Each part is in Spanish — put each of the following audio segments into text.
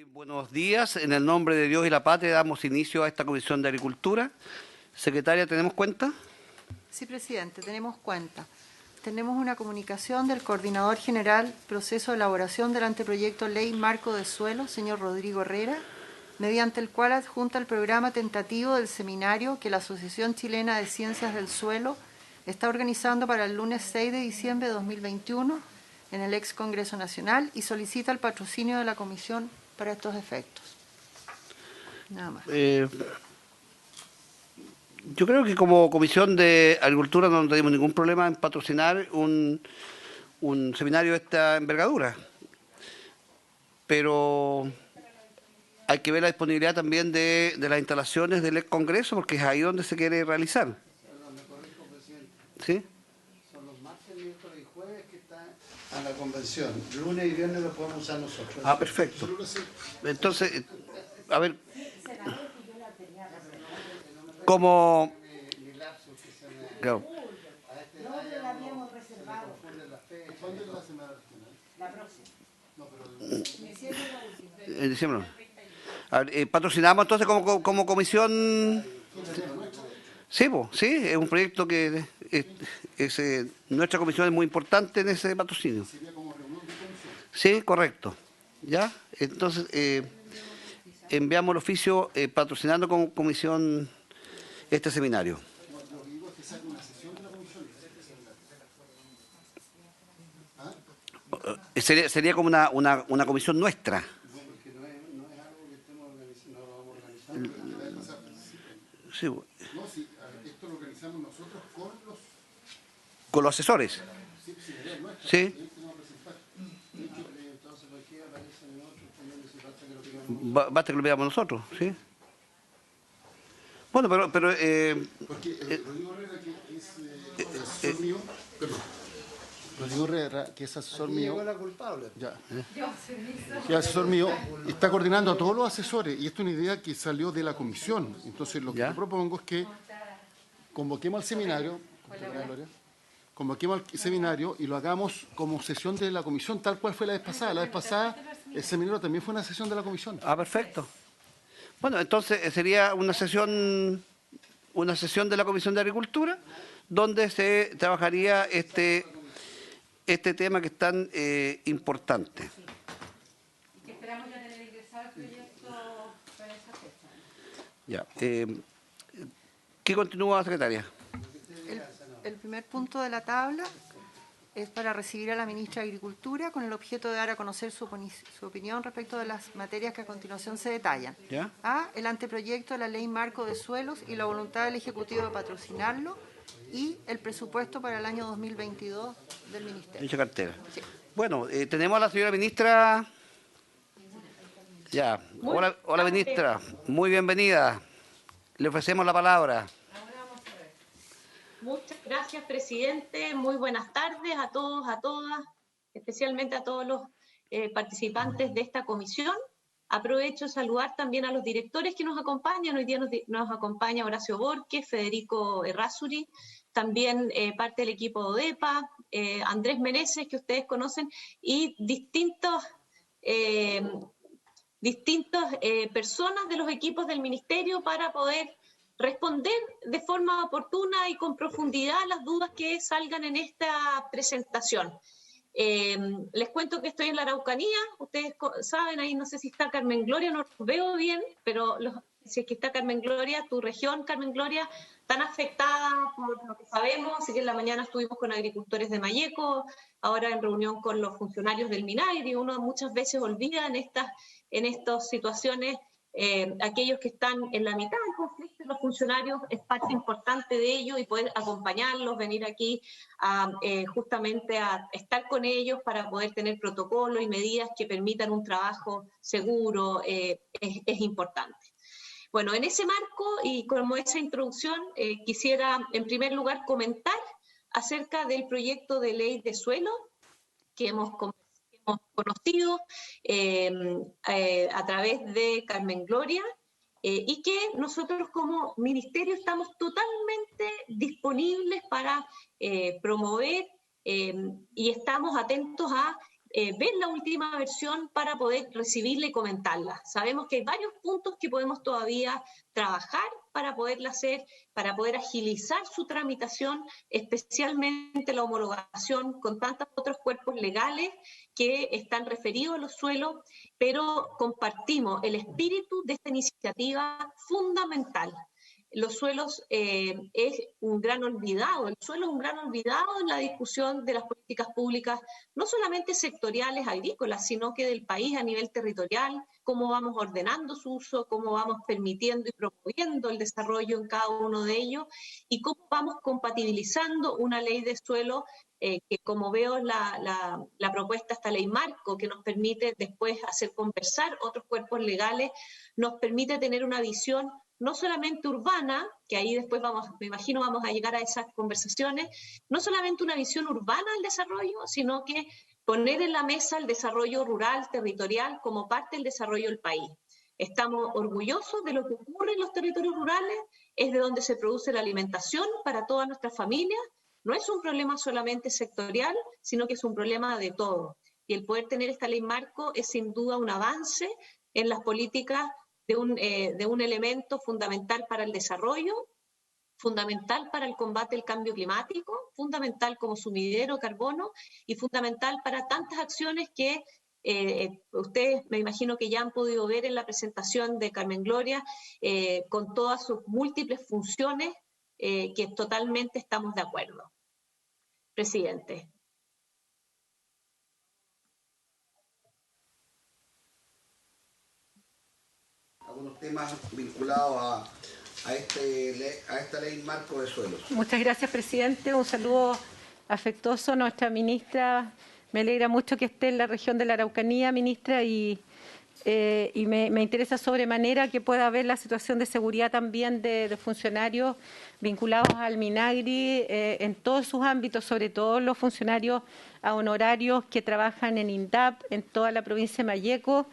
Buenos días. En el nombre de Dios y la patria damos inicio a esta Comisión de Agricultura. Secretaria, ¿tenemos cuenta? Sí, presidente, tenemos cuenta. Tenemos una comunicación del Coordinador General, proceso de elaboración del anteproyecto Ley Marco de Suelo, señor Rodrigo Herrera, mediante el cual adjunta el programa tentativo del seminario que la Asociación Chilena de Ciencias del Suelo está organizando para el lunes 6 de diciembre de 2021 en el ex Congreso Nacional y solicita el patrocinio de la Comisión para estos efectos. Nada más. Yo creo que como Comisión de Agricultura no tenemos ningún problema en patrocinar un seminario de esta envergadura. Pero hay que ver la disponibilidad también de las instalaciones del ex Congreso, porque es ahí donde se quiere realizar. ¿Sí? Son los martes, miércoles y jueves que están a la convención. Lunes y viernes lo podemos usar nosotros. Ah, perfecto. Entonces, a ver, como... Claro. En diciembre. A ver, patrocinamos entonces como comisión. Sí, pues, sí, es un proyecto que nuestra comisión es muy importante en ese patrocinio. Sí, correcto. ¿Ya? Entonces, enviamos el oficio patrocinando como comisión este seminario. Sería como una comisión nuestra. Sí. Esto lo organizamos nosotros con los asesores. Sí. Basta que lo veamos nosotros, ¿sí? Bueno, pero porque Rodrigo Herrera, que es asesor mío, perdón. Rodrigo Herrera, que es asesor mío. Llegó la culpable. Ya. Que es asesor mío, está coordinando a todos los asesores, y esto es una idea que salió de la comisión. Entonces, lo que yo propongo es que convoquemos al seminario, y lo hagamos como sesión de la comisión, tal cual fue la vez pasada. La vez pasada, el seminario también fue una sesión de la comisión. Ah, perfecto. Bueno, entonces sería una sesión de la Comisión de Agricultura, donde se trabajaría este tema que es tan importante. Esperamos ya tener ingresado el proyecto para esa fecha. Ya. ¿Qué continúa, secretaria? El primer punto de la tabla es para recibir a la ministra de Agricultura con el objeto de dar a conocer su opinión respecto de las materias que a continuación se detallan. ¿Ya? A, el anteproyecto de la Ley Marco de Suelos y la voluntad del Ejecutivo de patrocinarlo, y el presupuesto para el año 2022 del Ministerio. Dicha cartera. Sí. Bueno, tenemos a la señora ministra. Ya. Hola, ministra. Muy bienvenida. Le ofrecemos la palabra. Muchas gracias, presidente. Muy buenas tardes a todos, a todas, especialmente a todos los participantes de esta comisión. Aprovecho de saludar también a los directores que nos acompañan. Hoy día nos acompaña Horacio Borges, Federico Errázuri, también parte del equipo de ODEPA, Andrés Meneses, que ustedes conocen, y distintas personas de los equipos del ministerio para poder responder de forma oportuna y con profundidad las dudas que salgan en esta presentación. Les cuento que estoy en la Araucanía, ustedes saben, ahí no sé si está Carmen Gloria, no los veo bien, pero si es que está Carmen Gloria, tu región, Carmen Gloria, tan afectada por lo que sabemos, así que en la mañana estuvimos con agricultores de Malleco, ahora en reunión con los funcionarios del Minagri. Uno muchas veces olvida en estas situaciones aquellos que están en la mitad del conflicto, los funcionarios es parte importante de ello, y poder acompañarlos, venir aquí justamente a estar con ellos para poder tener protocolos y medidas que permitan un trabajo seguro, es importante. Bueno, en ese marco y como esa introducción, quisiera en primer lugar comentar acerca del proyecto de ley de suelo que hemos conocido a través de Carmen Gloria, y que nosotros como ministerio estamos totalmente disponibles para promover, y estamos atentos a ver la última versión para poder recibirla y comentarla. Sabemos que hay varios puntos que podemos todavía trabajar para poderla hacer, para poder agilizar su tramitación, especialmente la homologación con tantos otros cuerpos legales que están referidos a los suelos, pero compartimos el espíritu de esta iniciativa fundamental. Los suelos es un gran olvidado, el suelo es un gran olvidado en la discusión de las políticas públicas, no solamente sectoriales agrícolas, sino que del país a nivel territorial, cómo vamos ordenando su uso, cómo vamos permitiendo y promoviendo el desarrollo en cada uno de ellos y cómo vamos compatibilizando una ley de suelo que, como veo la propuesta, esta ley marco, que nos permite después hacer conversar otros cuerpos legales, nos permite tener una visión no solamente urbana, que ahí después me imagino vamos a llegar a esas conversaciones, no solamente una visión urbana del desarrollo, sino que poner en la mesa el desarrollo rural, territorial, como parte del desarrollo del país. Estamos orgullosos de lo que ocurre en los territorios rurales, es de donde se produce la alimentación para todas nuestras familias, no es un problema solamente sectorial, sino que es un problema de todo. Y el poder tener esta ley marco es sin duda un avance en las políticas de un elemento fundamental para el desarrollo, fundamental para el combate al cambio climático, fundamental como sumidero de carbono y fundamental para tantas acciones que ustedes me imagino que ya han podido ver en la presentación de Carmen Gloria, con todas sus múltiples funciones que totalmente estamos de acuerdo. Presidente. Algunos temas vinculados a esta ley marco de suelos. Muchas gracias, presidente. Un saludo afectuoso a nuestra ministra. Me alegra mucho que esté en la región de la Araucanía, ministra, y me interesa sobremanera que pueda haber la situación de seguridad también de funcionarios vinculados al Minagri en todos sus ámbitos, sobre todo los funcionarios a honorarios que trabajan en INDAP, en toda la provincia de Malleco,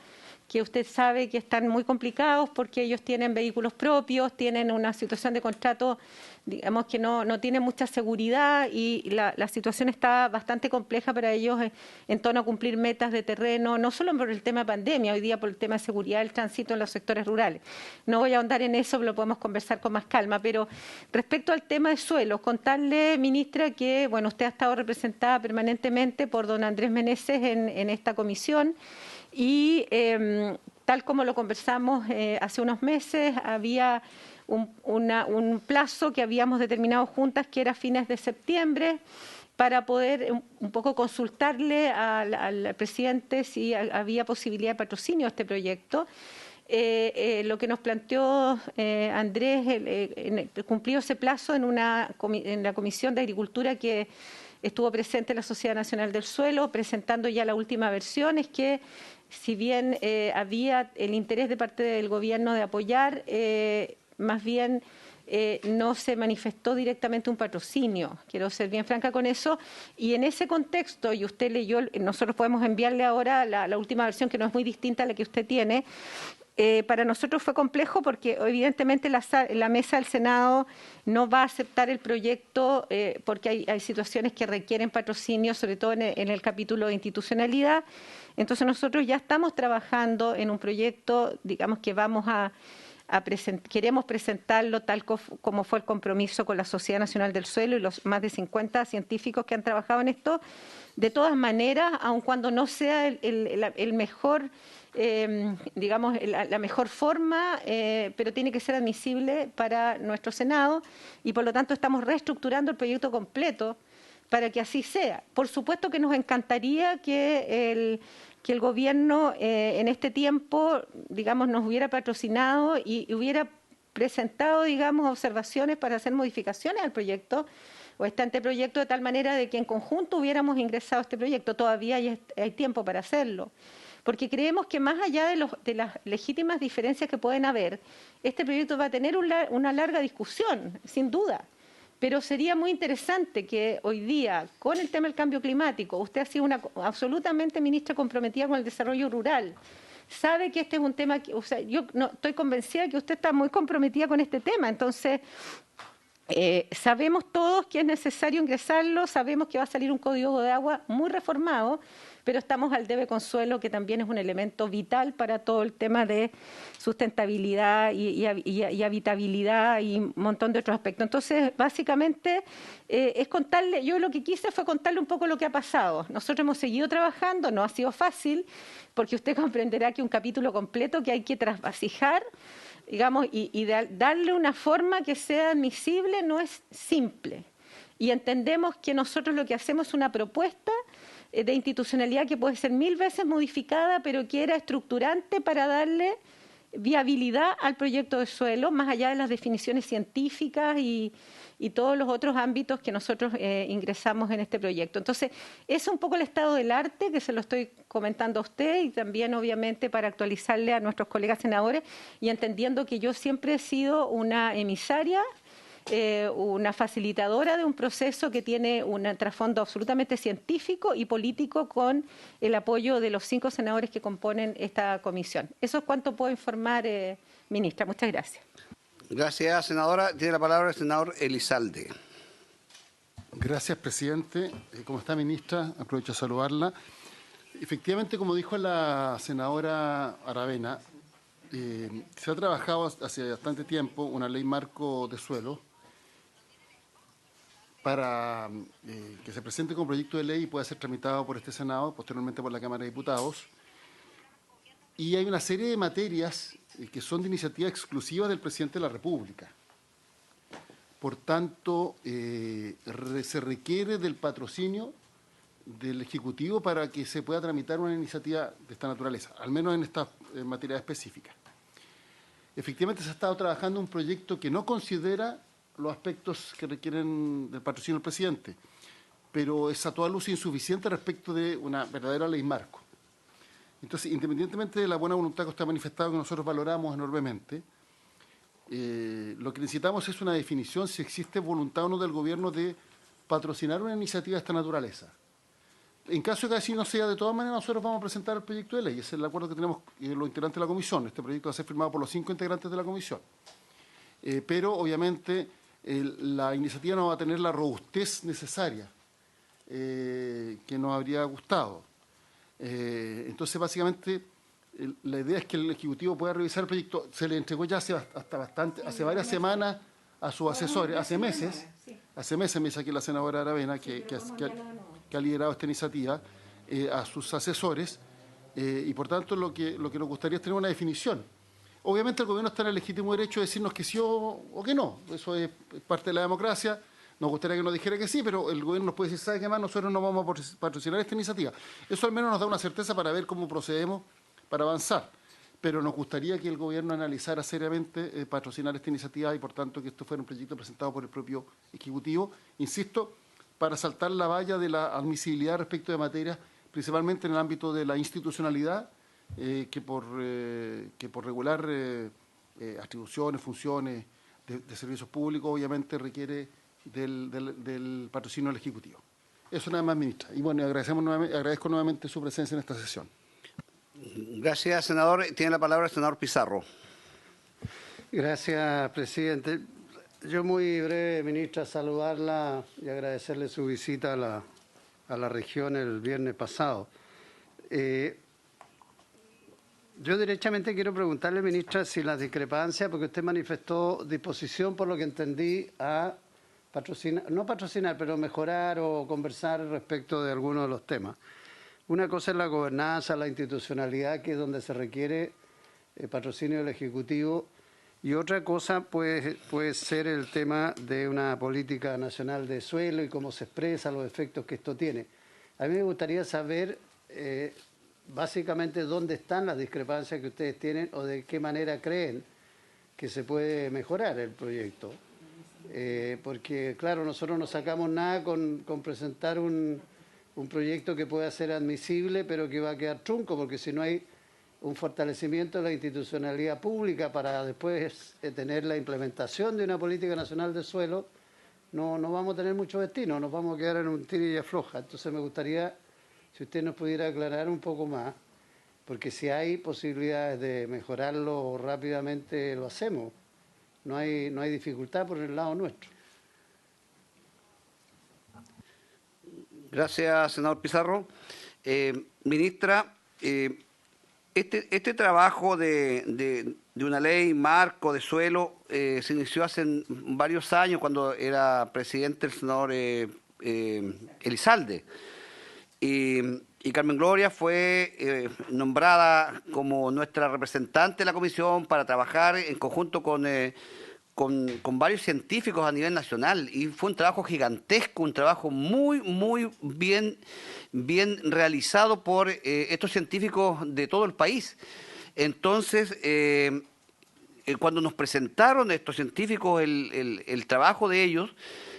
que usted sabe que están muy complicados porque ellos tienen vehículos propios, tienen una situación de contrato, digamos, que no tiene mucha seguridad y la situación está bastante compleja para ellos en torno a cumplir metas de terreno, no solo por el tema de pandemia, hoy día por el tema de seguridad del tránsito en los sectores rurales. No voy a ahondar en eso, lo podemos conversar con más calma, pero respecto al tema de suelos, contarle, ministra, que bueno, usted ha estado representada permanentemente por don Andrés Meneses en esta comisión. Y tal como lo conversamos hace unos meses, había un plazo que habíamos determinado juntas, que era fines de septiembre, para poder un poco consultarle al presidente si había posibilidad de patrocinio a este proyecto. Lo que nos planteó Andrés, cumplió ese plazo en la Comisión de Agricultura que estuvo presente la Sociedad Nacional del Suelo, presentando ya la última versión, es que si bien había el interés de parte del gobierno de apoyar, más bien no se manifestó directamente un patrocinio. Quiero ser bien franca con eso. Y en ese contexto, y usted leyó, nosotros podemos enviarle ahora la última versión, que no es muy distinta a la que usted tiene. Para nosotros fue complejo porque evidentemente la mesa del Senado no va a aceptar el proyecto porque hay situaciones que requieren patrocinio, sobre todo en el capítulo de institucionalidad. Entonces nosotros ya estamos trabajando en un proyecto, digamos que queremos presentarlo tal como fue el compromiso con la Sociedad Nacional del Suelo y los más de 50 científicos que han trabajado en esto. De todas maneras, aun cuando no sea el mejor, digamos, la mejor forma, pero tiene que ser admisible para nuestro Senado y por lo tanto estamos reestructurando el proyecto completo para que así sea. Por supuesto que nos encantaría que el gobierno en este tiempo, digamos, nos hubiera patrocinado y hubiera presentado, digamos, observaciones para hacer modificaciones al proyecto o este anteproyecto, de tal manera de que en conjunto hubiéramos ingresado a este proyecto. Todavía hay tiempo para hacerlo, porque creemos que más allá de las legítimas diferencias que pueden haber, este proyecto va a tener una larga discusión, sin duda. Pero sería muy interesante que hoy día, con el tema del cambio climático, usted ha sido absolutamente ministra comprometida con el desarrollo rural. Sabe que este es un tema que, o sea, yo no, estoy convencida que usted está muy comprometida con este tema. Entonces, sabemos todos que es necesario ingresarlo, sabemos que va a salir un código de agua muy reformado, pero estamos al debe con suelo, que también es un elemento vital para todo el tema de sustentabilidad y habitabilidad y un montón de otros aspectos. Entonces, básicamente, es contarle, yo lo que quise fue contarle un poco lo que ha pasado. Nosotros hemos seguido trabajando, no ha sido fácil, porque usted comprenderá que un capítulo completo que hay que trasvasijar, digamos, y darle una forma que sea admisible no es simple. Y entendemos que nosotros lo que hacemos es una propuesta de institucionalidad que puede ser 1000 veces modificada, pero que era estructurante para darle viabilidad al proyecto de suelo, más allá de las definiciones científicas y todos los otros ámbitos que nosotros ingresamos en este proyecto. Entonces, es un poco el estado del arte, que se lo estoy comentando a usted y también, obviamente, para actualizarle a nuestros colegas senadores y entendiendo que yo siempre he sido una emisaria, una facilitadora de un proceso que tiene un trasfondo absolutamente científico y político con el apoyo de los 5 senadores que componen esta comisión. Eso es cuanto puedo informar, ministra. Muchas gracias. Gracias, senadora. Tiene la palabra el senador Elizalde. Gracias, presidente. ¿Cómo está, ministra? Aprovecho a saludarla. Efectivamente, como dijo la senadora Aravena, se ha trabajado hace bastante tiempo una ley marco de suelo para que se presente como proyecto de ley y pueda ser tramitado por este Senado, posteriormente por la Cámara de Diputados. Y hay una serie de materias que son de iniciativa exclusiva del presidente de la República. Por tanto, se requiere del patrocinio del Ejecutivo para que se pueda tramitar una iniciativa de esta naturaleza, al menos en esta materia específica. Efectivamente, se ha estado trabajando un proyecto que no considera los aspectos que requieren del patrocinio del presidente, pero es a toda luz insuficiente respecto de una verdadera ley marco. Entonces, independientemente de la buena voluntad que usted ha manifestado, que nosotros valoramos enormemente, lo que necesitamos es una definición si existe voluntad o no del Gobierno de patrocinar una iniciativa de esta naturaleza. En caso de que así no sea, de todas maneras, nosotros vamos a presentar el proyecto de ley. Ese es el acuerdo que tenemos los integrantes de la comisión. Este proyecto va a ser firmado por los 5 integrantes de la comisión. Pero, obviamente, la iniciativa no va a tener la robustez necesaria que nos habría gustado. Entonces, básicamente, la idea es que el Ejecutivo pueda revisar el proyecto. Se le entregó ya hace varias semanas a sus asesores, hace meses me dice aquí la senadora Aravena, que ha liderado esta iniciativa, a sus asesores, y por tanto lo que nos gustaría es tener una definición. Obviamente el Gobierno está en el legítimo derecho de decirnos que sí o que no, eso es parte de la democracia. Nos gustaría que nos dijera que sí, pero el Gobierno nos puede decir, ¿sabe qué más? Nosotros no vamos a patrocinar esta iniciativa. Eso al menos nos da una certeza para ver cómo procedemos para avanzar. Pero nos gustaría que el Gobierno analizara seriamente patrocinar esta iniciativa y, por tanto, que esto fuera un proyecto presentado por el propio Ejecutivo, insisto, para saltar la valla de la admisibilidad respecto de materias, principalmente en el ámbito de la institucionalidad, que por regular atribuciones, funciones de servicios públicos, obviamente requiere del patrocinio del Ejecutivo. Eso nada más, ministra. Y bueno, agradezco nuevamente su presencia en esta sesión. Gracias, senador. Tiene la palabra el senador Pizarro. Gracias, presidente. Yo muy breve, ministra, saludarla y agradecerle su visita a la región el viernes pasado. Yo derechamente quiero preguntarle, ministra, si las discrepancias, porque usted manifestó disposición, por lo que entendí, a patrocinar, no patrocinar, pero mejorar o conversar respecto de algunos de los temas. Una cosa es la gobernanza, la institucionalidad, que es donde se requiere el patrocinio del Ejecutivo, y otra cosa puede ser el tema de una política nacional de suelo y cómo se expresa, los efectos que esto tiene. A mí me gustaría saber básicamente dónde están las discrepancias que ustedes tienen o de qué manera creen que se puede mejorar el proyecto. Porque, claro, nosotros no sacamos nada con presentar un proyecto que pueda ser admisible, pero que va a quedar trunco, porque si no hay un fortalecimiento de la institucionalidad pública para después tener la implementación de una política nacional de suelo, no vamos a tener mucho destino, nos vamos a quedar en un tira y afloja. Entonces me gustaría, si usted nos pudiera aclarar un poco más, porque si hay posibilidades de mejorarlo rápidamente, lo hacemos. No hay dificultad por el lado nuestro. Gracias, senador Pizarro. Ministra, este trabajo de una ley marco de suelo se inició hace varios años cuando era presidente el senador Elizalde. Y Carmen Gloria fue nombrada como nuestra representante de la comisión para trabajar en conjunto con varios científicos a nivel nacional. Y fue un trabajo gigantesco, un trabajo muy bien realizado por estos científicos de todo el país. Entonces, cuando nos presentaron estos científicos el trabajo de ellos,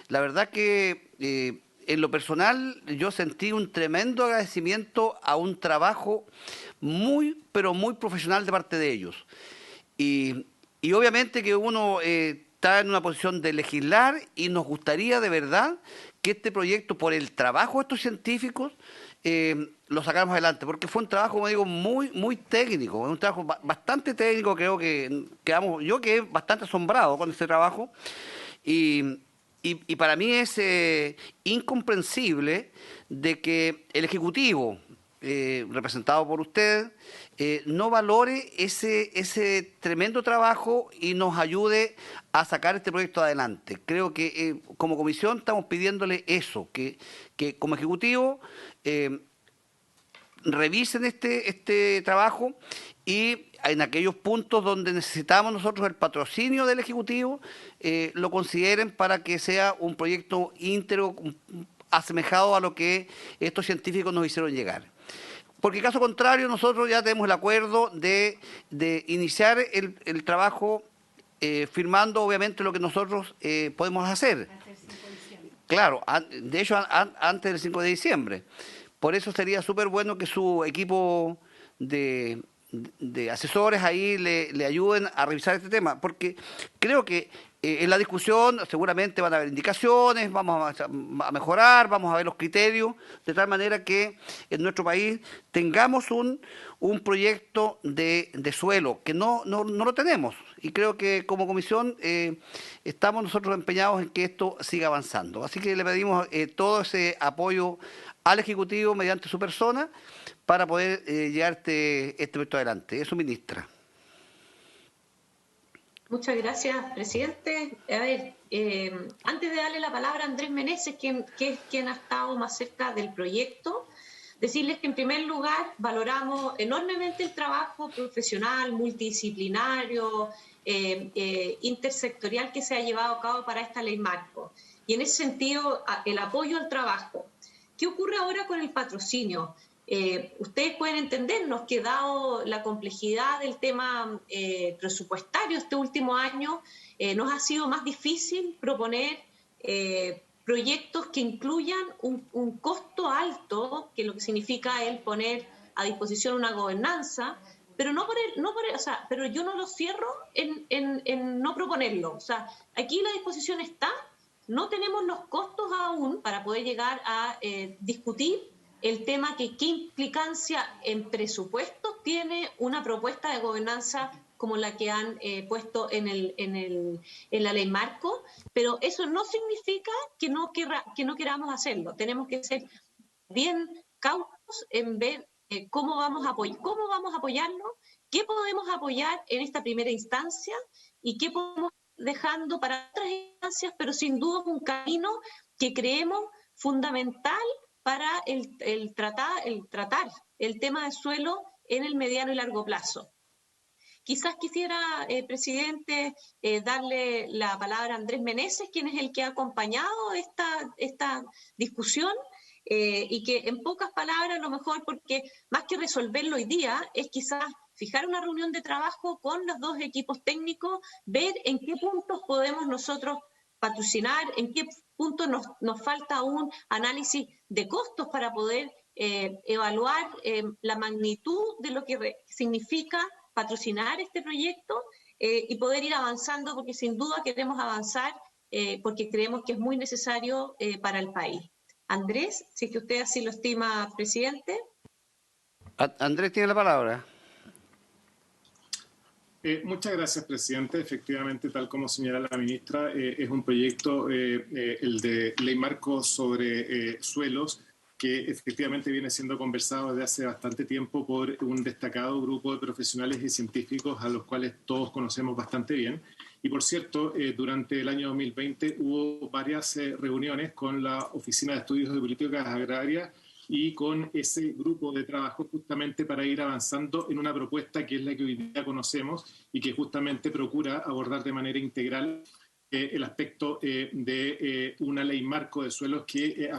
la verdad que en lo personal yo sentí un tremendo agradecimiento a un trabajo pero muy profesional de parte de ellos. Y obviamente que uno está en una posición de legislar y nos gustaría de verdad que este proyecto, por el trabajo de estos científicos, lo sacáramos adelante, porque fue un trabajo, como digo, muy técnico, un trabajo bastante técnico. Creo que yo quedé bastante asombrado con este trabajo y para mí es incomprensible de que el Ejecutivo, representado por usted, no valore ese tremendo trabajo y nos ayude a sacar este proyecto adelante. Creo que como comisión estamos pidiéndole eso, que como Ejecutivo revisen este trabajo y en aquellos puntos donde necesitamos nosotros el patrocinio del Ejecutivo, lo consideren para que sea un proyecto íntegro, asemejado a lo que estos científicos nos hicieron llegar. Porque caso contrario, nosotros ya tenemos el acuerdo de iniciar el trabajo firmando obviamente lo que nosotros podemos hacer. Claro, de hecho antes del 5 de diciembre. Por eso sería súper bueno que su equipo de asesores ahí le ayuden a revisar este tema, porque creo que en la discusión seguramente van a haber indicaciones, vamos a mejorar, vamos a ver los criterios, de tal manera que en nuestro país tengamos un proyecto de suelo, que no lo tenemos. Y creo que como comisión estamos nosotros empeñados en que esto siga avanzando. Así que le pedimos todo ese apoyo al Ejecutivo mediante su persona para poder llevar este proyecto adelante. Eso, ministra. Muchas gracias, presidente. A ver, antes de darle la palabra a Andrés Meneses, que es quien ha estado más cerca del proyecto, decirles que en primer lugar valoramos enormemente el trabajo profesional, multidisciplinario, intersectorial que se ha llevado a cabo para esta ley marco. Y en ese sentido, el apoyo al trabajo. ¿Qué ocurre ahora con el patrocinio? Ustedes pueden entendernos que dado la complejidad del tema presupuestario este último año, nos ha sido más difícil proponer proyectos que incluyan un costo alto, que lo que significa el poner a disposición una gobernanza, pero pero yo no lo cierro en no proponerlo. O sea, aquí la disposición está, no tenemos los costos aún para poder llegar a discutir el tema que qué implicancia en presupuestos tiene una propuesta de gobernanza como la que han puesto en la ley marco, pero eso no significa que no queramos hacerlo. Tenemos que ser bien cautos en ver cómo vamos a apoyarlo, qué podemos apoyar en esta primera instancia y qué podemos dejando para otras instancias, pero sin duda es un camino que creemos fundamental para el tratar el tema del suelo en el mediano y largo plazo. Quizás quisiera, presidente, darle la palabra a Andrés Meneses, quien es el que ha acompañado esta discusión, y que en pocas palabras, a lo mejor, porque más que resolverlo hoy día, es quizás fijar una reunión de trabajo con los dos equipos técnicos, ver en qué puntos podemos nosotros patrocinar, en qué puntos nos falta un análisis de costos para poder evaluar la magnitud de lo que significa patrocinar este proyecto y poder ir avanzando, porque sin duda queremos avanzar porque creemos que es muy necesario para el país. Andrés, si es que usted así lo estima, presidente. Andrés tiene la palabra. Muchas gracias, presidente. Efectivamente, tal como señala la ministra, es un proyecto, el de ley marco sobre suelos, que efectivamente viene siendo conversado desde hace bastante tiempo por un destacado grupo de profesionales y científicos a los cuales todos conocemos bastante bien. Y por cierto, durante el año 2020 hubo varias reuniones con la Oficina de Estudios de Políticas Agrarias y con ese grupo de trabajo justamente para ir avanzando en una propuesta que es la que hoy día conocemos y que justamente procura abordar de manera integral el aspecto de una ley marco de suelos que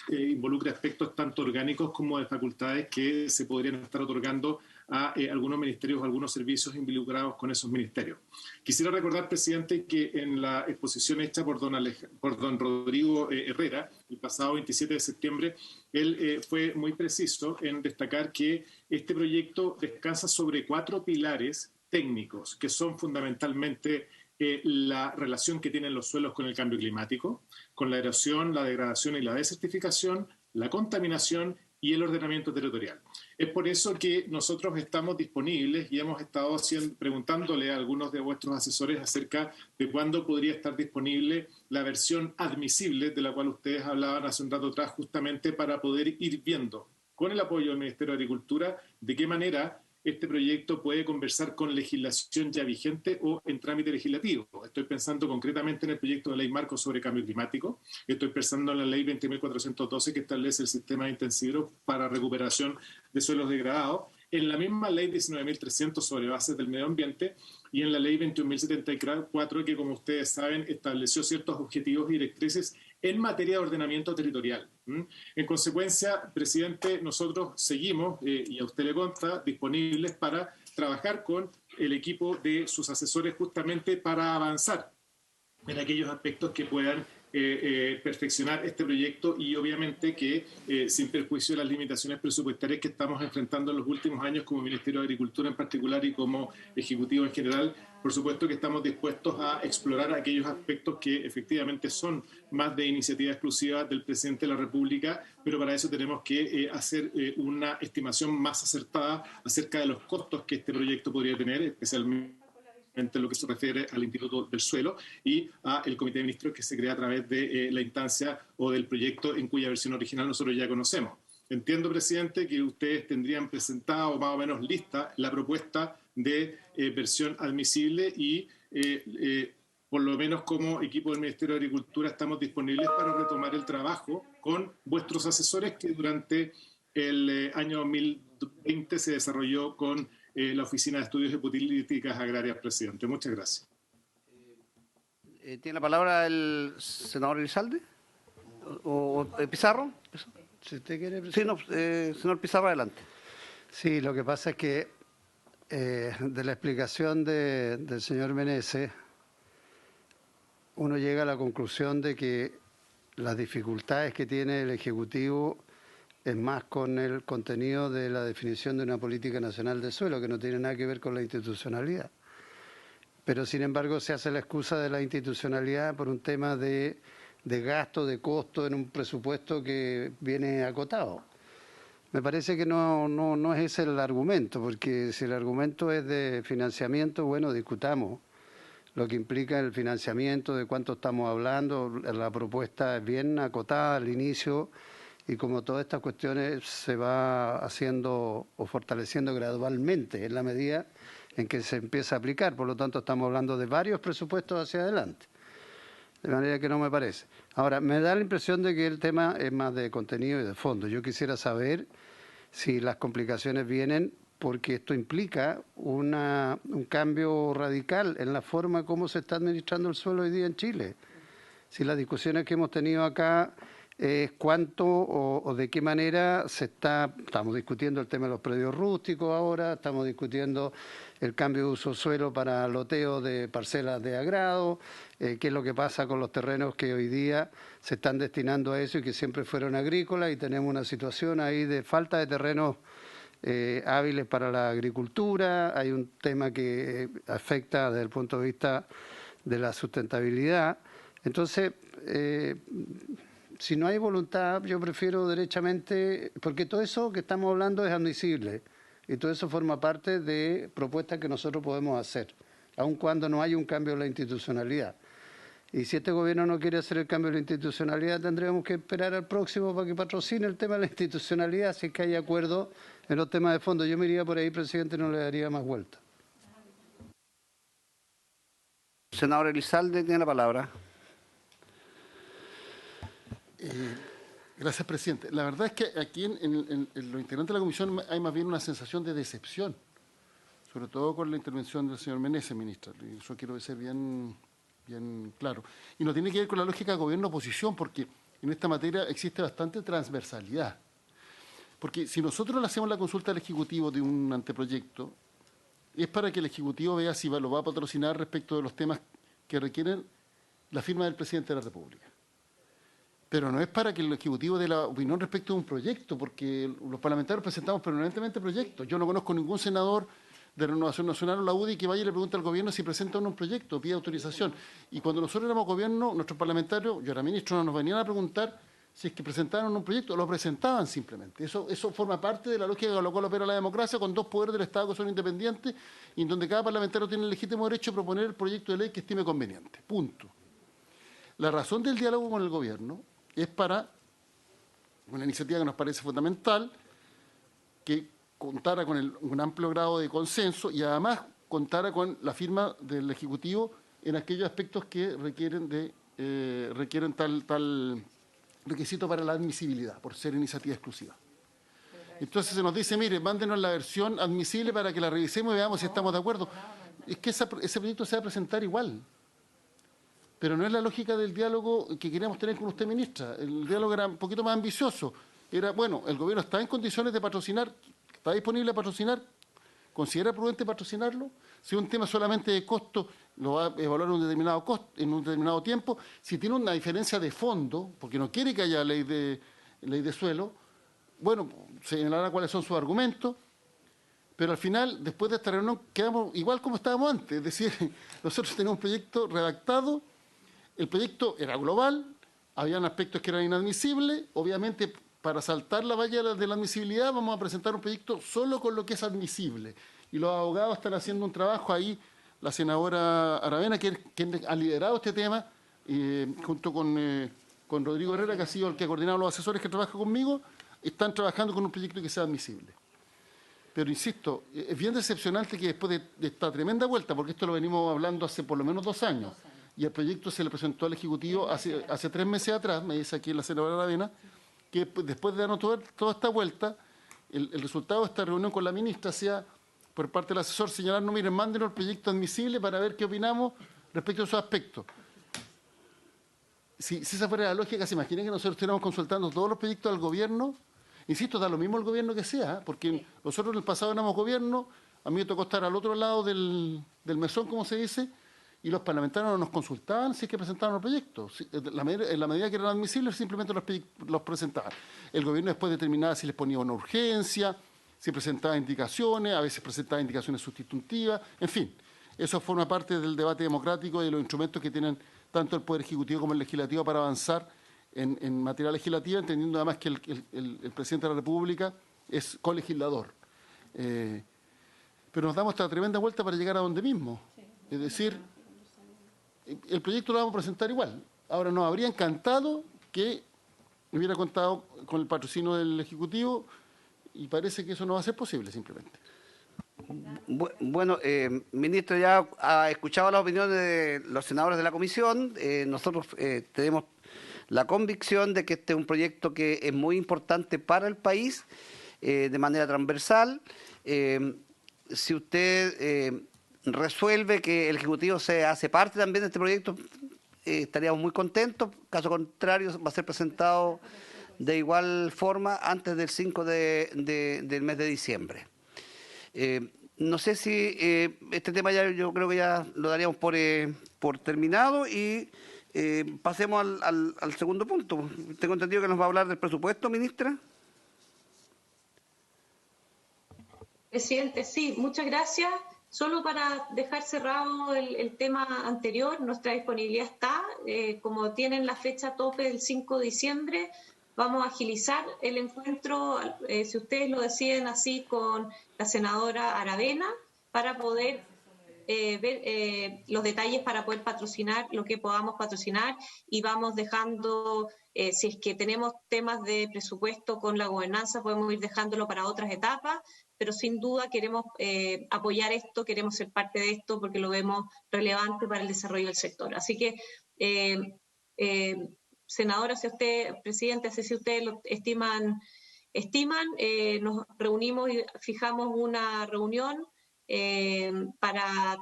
involucre aspectos tanto orgánicos como de facultades que se podrían estar otorgando a algunos ministerios o algunos servicios involucrados con esos ministerios. Quisiera recordar, presidente, que en la exposición hecha por don Rodrigo Herrera, el pasado 27 de septiembre, él fue muy preciso en destacar que este proyecto descansa sobre 4 pilares técnicos que son fundamentalmente la relación que tienen los suelos con el cambio climático, con la erosión, la degradación y la desertificación, la contaminación y el ordenamiento territorial. Es por eso que nosotros estamos disponibles y hemos estado preguntándole a algunos de vuestros asesores acerca de cuándo podría estar disponible la versión admisible de la cual ustedes hablaban hace un rato atrás, justamente para poder ir viendo con el apoyo del Ministerio de Agricultura de qué manera este proyecto puede conversar con legislación ya vigente o en trámite legislativo. Estoy pensando concretamente en el proyecto de ley marco sobre cambio climático, estoy pensando en la ley 20.412 que establece el sistema de intensivos para recuperación de suelos degradados, en la misma ley 19.300 sobre bases del medio ambiente y en la ley 21.074 que, como ustedes saben, estableció ciertos objetivos y directrices en materia de ordenamiento territorial. En consecuencia, presidente, nosotros seguimos, y a usted le consta, disponibles para trabajar con el equipo de sus asesores justamente para avanzar en aquellos aspectos que puedan perfeccionar este proyecto y obviamente que sin perjuicio de las limitaciones presupuestarias que estamos enfrentando en los últimos años como Ministerio de Agricultura en particular y como Ejecutivo en general, por supuesto que estamos dispuestos a explorar aquellos aspectos que efectivamente son más de iniciativa exclusiva del Presidente de la República, pero para eso tenemos que hacer una estimación más acertada acerca de los costos que este proyecto podría tener, especialmente en lo que se refiere al Instituto del Suelo y al Comité de Ministros que se crea a través de la instancia o del proyecto en cuya versión original nosotros ya conocemos. Entiendo, presidente, que ustedes tendrían presentado más o menos lista la propuesta de versión admisible y por lo menos como equipo del Ministerio de Agricultura estamos disponibles para retomar el trabajo con vuestros asesores que durante el año 2020 se desarrolló con la Oficina de Estudios de Políticas Agrarias, presidente. Muchas gracias. ¿Tiene la palabra el senador Elizalde? ¿O Pizarro? Si usted quiere... Sí, no, señor Pizarro, adelante. Sí, lo que pasa es que de la explicación del señor Meneses, uno llega a la conclusión de que las dificultades que tiene el Ejecutivo es más con el contenido de la definición de una política nacional de suelo, que no tiene nada que ver con la institucionalidad. Pero, sin embargo, se hace la excusa de la institucionalidad por un tema de gasto, de costo en un presupuesto que viene acotado. Me parece que no es ese el argumento, porque si el argumento es de financiamiento, bueno, discutamos lo que implica el financiamiento, de cuánto estamos hablando. La propuesta es bien acotada al inicio, y como todas estas cuestiones se va haciendo o fortaleciendo gradualmente en la medida en que se empieza a aplicar. Por lo tanto, estamos hablando de varios presupuestos hacia adelante. De manera que no me parece. Ahora, me da la impresión de que el tema es más de contenido y de fondo. Yo quisiera saber si las complicaciones vienen porque esto implica un cambio radical en la forma como se está administrando el suelo hoy día en Chile. Si las discusiones que hemos tenido acá es cuánto o de qué manera estamos discutiendo el tema de los predios rústicos ahora, estamos discutiendo el cambio de uso suelo para loteo de parcelas de agrado, qué es lo que pasa con los terrenos que hoy día se están destinando a eso y que siempre fueron agrícolas, y tenemos una situación ahí de falta de terrenos hábiles para la agricultura. Hay un tema que afecta desde el punto de vista de la sustentabilidad. Entonces, si no hay voluntad, yo prefiero derechamente, porque todo eso que estamos hablando es admisible y todo eso forma parte de propuestas que nosotros podemos hacer, aun cuando no hay un cambio en la institucionalidad. Y si este gobierno no quiere hacer el cambio de la institucionalidad, tendríamos que esperar al próximo para que patrocine el tema de la institucionalidad, si es que hay acuerdo en los temas de fondo. Yo me iría por ahí, presidente, no le daría más vuelta. Senador Elizalde tiene la palabra. Gracias, presidente. La verdad es que aquí en los integrantes de la comisión hay más bien una sensación de decepción, sobre todo con la intervención del señor Meneses, ministra. Y eso quiero ser bien claro. Y no tiene que ver con la lógica de gobierno-oposición, porque en esta materia existe bastante transversalidad. Porque si nosotros le hacemos la consulta al Ejecutivo de un anteproyecto, es para que el Ejecutivo vea si lo va a patrocinar respecto de los temas que requieren la firma del presidente de la República. Pero no es para que el Ejecutivo dé la opinión respecto de un proyecto, porque los parlamentarios presentamos permanentemente proyectos. Yo no conozco ningún senador de Renovación Nacional o la UDI que vaya y le pregunte al gobierno si presenta o no un proyecto, pide autorización. Y cuando nosotros éramos gobierno, nuestros parlamentarios, yo era ministro, no nos venían a preguntar si es que presentaron un proyecto, lo presentaban simplemente. Eso forma parte de la lógica con la cual opera la democracia, con dos poderes del Estado que son independientes y en donde cada parlamentario tiene el legítimo derecho a proponer el proyecto de ley que estime conveniente. Punto. La razón del diálogo con el gobierno es para una iniciativa que nos parece fundamental, que contara con un amplio grado de consenso y además contara con la firma del Ejecutivo en aquellos aspectos que requieren tal requisito para la admisibilidad, por ser iniciativa exclusiva. Entonces se nos dice, mire, mándenos la versión admisible para que la revisemos y veamos si estamos de acuerdo. Es que ese proyecto se va a presentar igual. Pero no es la lógica del diálogo que queríamos tener con usted, ministra. El diálogo era un poquito más ambicioso. Era, bueno, el gobierno está en condiciones de patrocinar, está disponible a patrocinar, ¿considera prudente patrocinarlo? Si es un tema solamente de costo, lo va a evaluar en un determinado tiempo. Si tiene una diferencia de fondo, porque no quiere que haya ley de suelo, bueno, señalará cuáles son sus argumentos, pero al final, después de esta reunión, quedamos igual como estábamos antes. Es decir, nosotros teníamos un proyecto redactado. El proyecto era global, habían aspectos que eran inadmisibles. Obviamente, para saltar la valla de la admisibilidad, vamos a presentar un proyecto solo con lo que es admisible. Y los abogados están haciendo un trabajo ahí, la senadora Aravena, quien ha liderado este tema, junto con Rodrigo Herrera, que ha sido el que ha coordinado los asesores que trabajan conmigo, están trabajando con un proyecto que sea admisible. Pero insisto, es bien decepcionante que después de esta tremenda vuelta, porque esto lo venimos hablando hace por lo menos 2 años, y el proyecto se le presentó al Ejecutivo hace 3 meses atrás, me dice aquí la senadora Aravena, que después de darnos toda esta vuelta, el resultado de esta reunión con la ministra sea, por parte del asesor, señalarnos, miren, mándenos el proyecto admisible para ver qué opinamos respecto a esos aspectos. Si esa fuera la lógica, ¿se imaginan que nosotros estuviéramos consultando todos los proyectos al gobierno? Insisto, da lo mismo el gobierno que sea, porque nosotros en el pasado éramos gobierno, a mí me tocó estar al otro lado del mesón, como se dice, y los parlamentarios no nos consultaban si es que presentaban los proyectos. En la medida que eran admisibles, simplemente los presentaban. El gobierno después determinaba si les ponía una urgencia, si presentaba indicaciones, a veces presentaba indicaciones sustitutivas, en fin. Eso forma parte del debate democrático y de los instrumentos que tienen tanto el Poder Ejecutivo como el Legislativo para avanzar en materia legislativa, entendiendo además que el presidente de la República es colegislador. Pero nos damos esta tremenda vuelta para llegar a donde mismo. Es decir, el proyecto lo vamos a presentar igual. Ahora, nos habría encantado que hubiera contado con el patrocinio del Ejecutivo y parece que eso no va a ser posible simplemente. Bueno, ministro, ya ha escuchado las opiniones de los senadores de la comisión. Nosotros tenemos la convicción de que este es un proyecto que es muy importante para el país de manera transversal. Si usted resuelve que el Ejecutivo se hace parte también de este proyecto, estaríamos muy contentos. Caso contrario, va a ser presentado de igual forma antes del 5 del mes de diciembre. No sé si este tema ya yo creo que ya lo daríamos por terminado y pasemos al segundo punto. Tengo entendido que nos va a hablar del presupuesto, ministra. Presidente, sí, muchas gracias. Solo para dejar cerrado el tema anterior, nuestra disponibilidad está, como tienen la fecha tope del 5 de diciembre, vamos a agilizar el encuentro, si ustedes lo deciden así, con la senadora Aravena, para poder ver los detalles para poder patrocinar lo que podamos patrocinar y vamos dejando, si es que tenemos temas de presupuesto con la gobernanza, podemos ir dejándolo para otras etapas, pero sin duda queremos apoyar esto, queremos ser parte de esto porque lo vemos relevante para el desarrollo del sector. Así que, senadora, si usted, presidente, si ustedes lo estiman, nos reunimos y fijamos una reunión para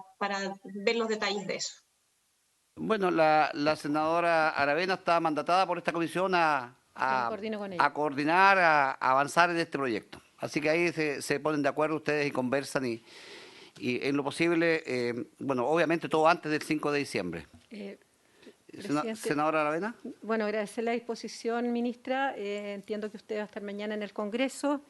ver los detalles de eso. Bueno, la senadora Aravena está mandatada por esta comisión a coordino con ella. a coordinar, a avanzar en este proyecto. Así que ahí se ponen de acuerdo ustedes y conversan y en lo posible, bueno, obviamente todo antes del 5 de diciembre. Senadora Aravena. Bueno, agradecer la disposición, ministra. Entiendo que usted va a estar mañana en el Congreso.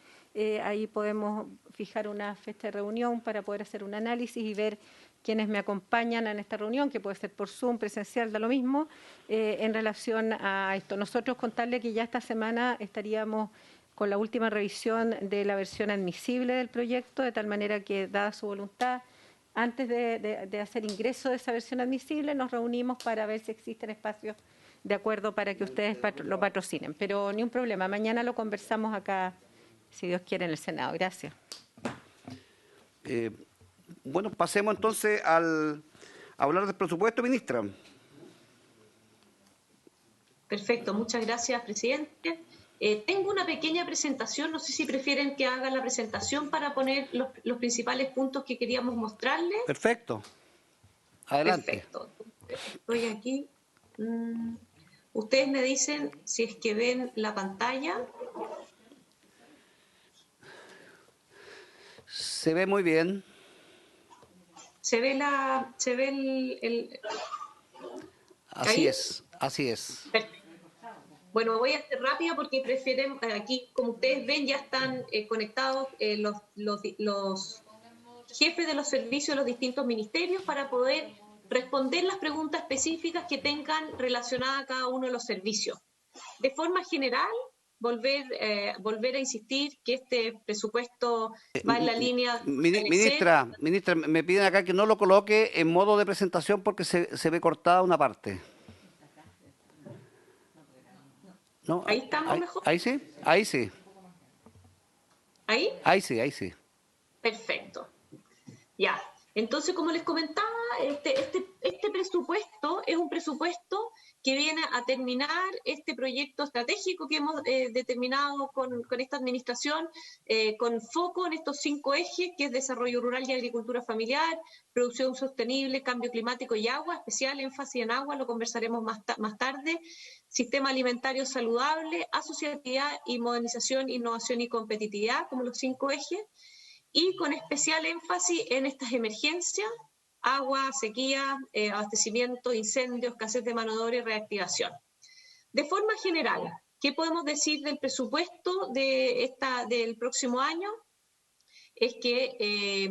Ahí podemos fijar una fecha de reunión para poder hacer un análisis y ver quiénes me acompañan en esta reunión, que puede ser por Zoom, presencial, da lo mismo, en relación a esto. Nosotros contarle que ya esta semana estaríamos con la última revisión de la versión admisible del proyecto, de tal manera que, dada su voluntad, antes de hacer ingreso de esa versión admisible, nos reunimos para ver si existen espacios de acuerdo para que ustedes lo patrocinen. Pero ni un problema, mañana lo conversamos acá, si Dios quiere, en el Senado. Gracias. Bueno, pasemos entonces a hablar del presupuesto, ministra. Perfecto, muchas gracias, presidente. Tengo una pequeña presentación, no sé si prefieren que haga la presentación para poner los principales puntos que queríamos mostrarles. Perfecto. Adelante. Perfecto. Estoy aquí. Ustedes me dicen si es que ven la pantalla. Se ve muy bien. Se ve el Así ¿ahí? así es. Perfecto. Bueno, voy a ser rápida porque prefieren, aquí, como ustedes ven, ya están conectados los jefes de los servicios de los distintos ministerios para poder responder las preguntas específicas que tengan relacionadas a cada uno de los servicios. De forma general, volver a insistir que este presupuesto va en la línea... Ministra, me piden acá que no lo coloque en modo de presentación porque se ve cortada una parte. ¿No? ¿Ahí estamos mejor? Ahí sí, ahí sí. ¿Ahí? Ahí sí, ahí sí. Perfecto. Ya. Entonces, como les comentaba, este presupuesto es un presupuesto que viene a terminar este proyecto estratégico que hemos determinado con esta administración, con foco en estos 5 ejes, que es desarrollo rural y agricultura familiar, producción sostenible, cambio climático y agua, especial énfasis en agua, lo conversaremos más tarde, sistema alimentario saludable, asociatividad y modernización, innovación y competitividad, como los 5 ejes, y con especial énfasis en estas emergencias, agua, sequía, abastecimiento, incendios, escasez de mano de obra y reactivación. De forma general, ¿qué podemos decir del presupuesto del próximo año? Es que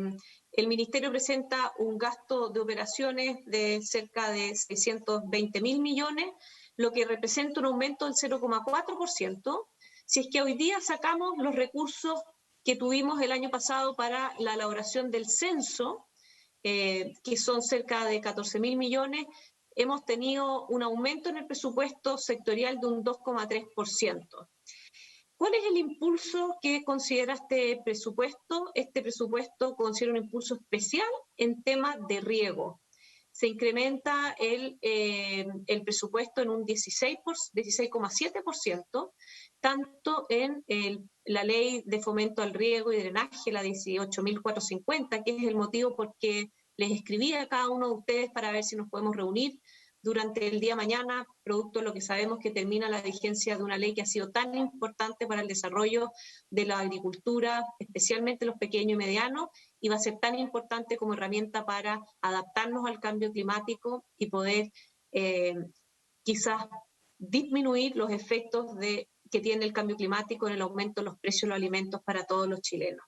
el Ministerio presenta un gasto de operaciones de cerca de 620.000 millones, lo que representa un aumento del 0,4%. Si es que hoy día sacamos los recursos que tuvimos el año pasado para la elaboración del censo, que son cerca de 14.000 millones, hemos tenido un aumento en el presupuesto sectorial de un 2,3%. ¿Cuál es el impulso que considera este presupuesto? Este presupuesto considera un impulso especial en temas de riego. Se incrementa el presupuesto en un 16,7%, tanto en la ley de fomento al riego y drenaje, la 18.450, que es el motivo por que les escribí a cada uno de ustedes para ver si nos podemos reunir durante el día mañana, producto de lo que sabemos que termina la vigencia de una ley que ha sido tan importante para el desarrollo de la agricultura, especialmente los pequeños y medianos, y va a ser tan importante como herramienta para adaptarnos al cambio climático y poder quizás disminuir los efectos que tiene el cambio climático en el aumento de los precios de los alimentos para todos los chilenos.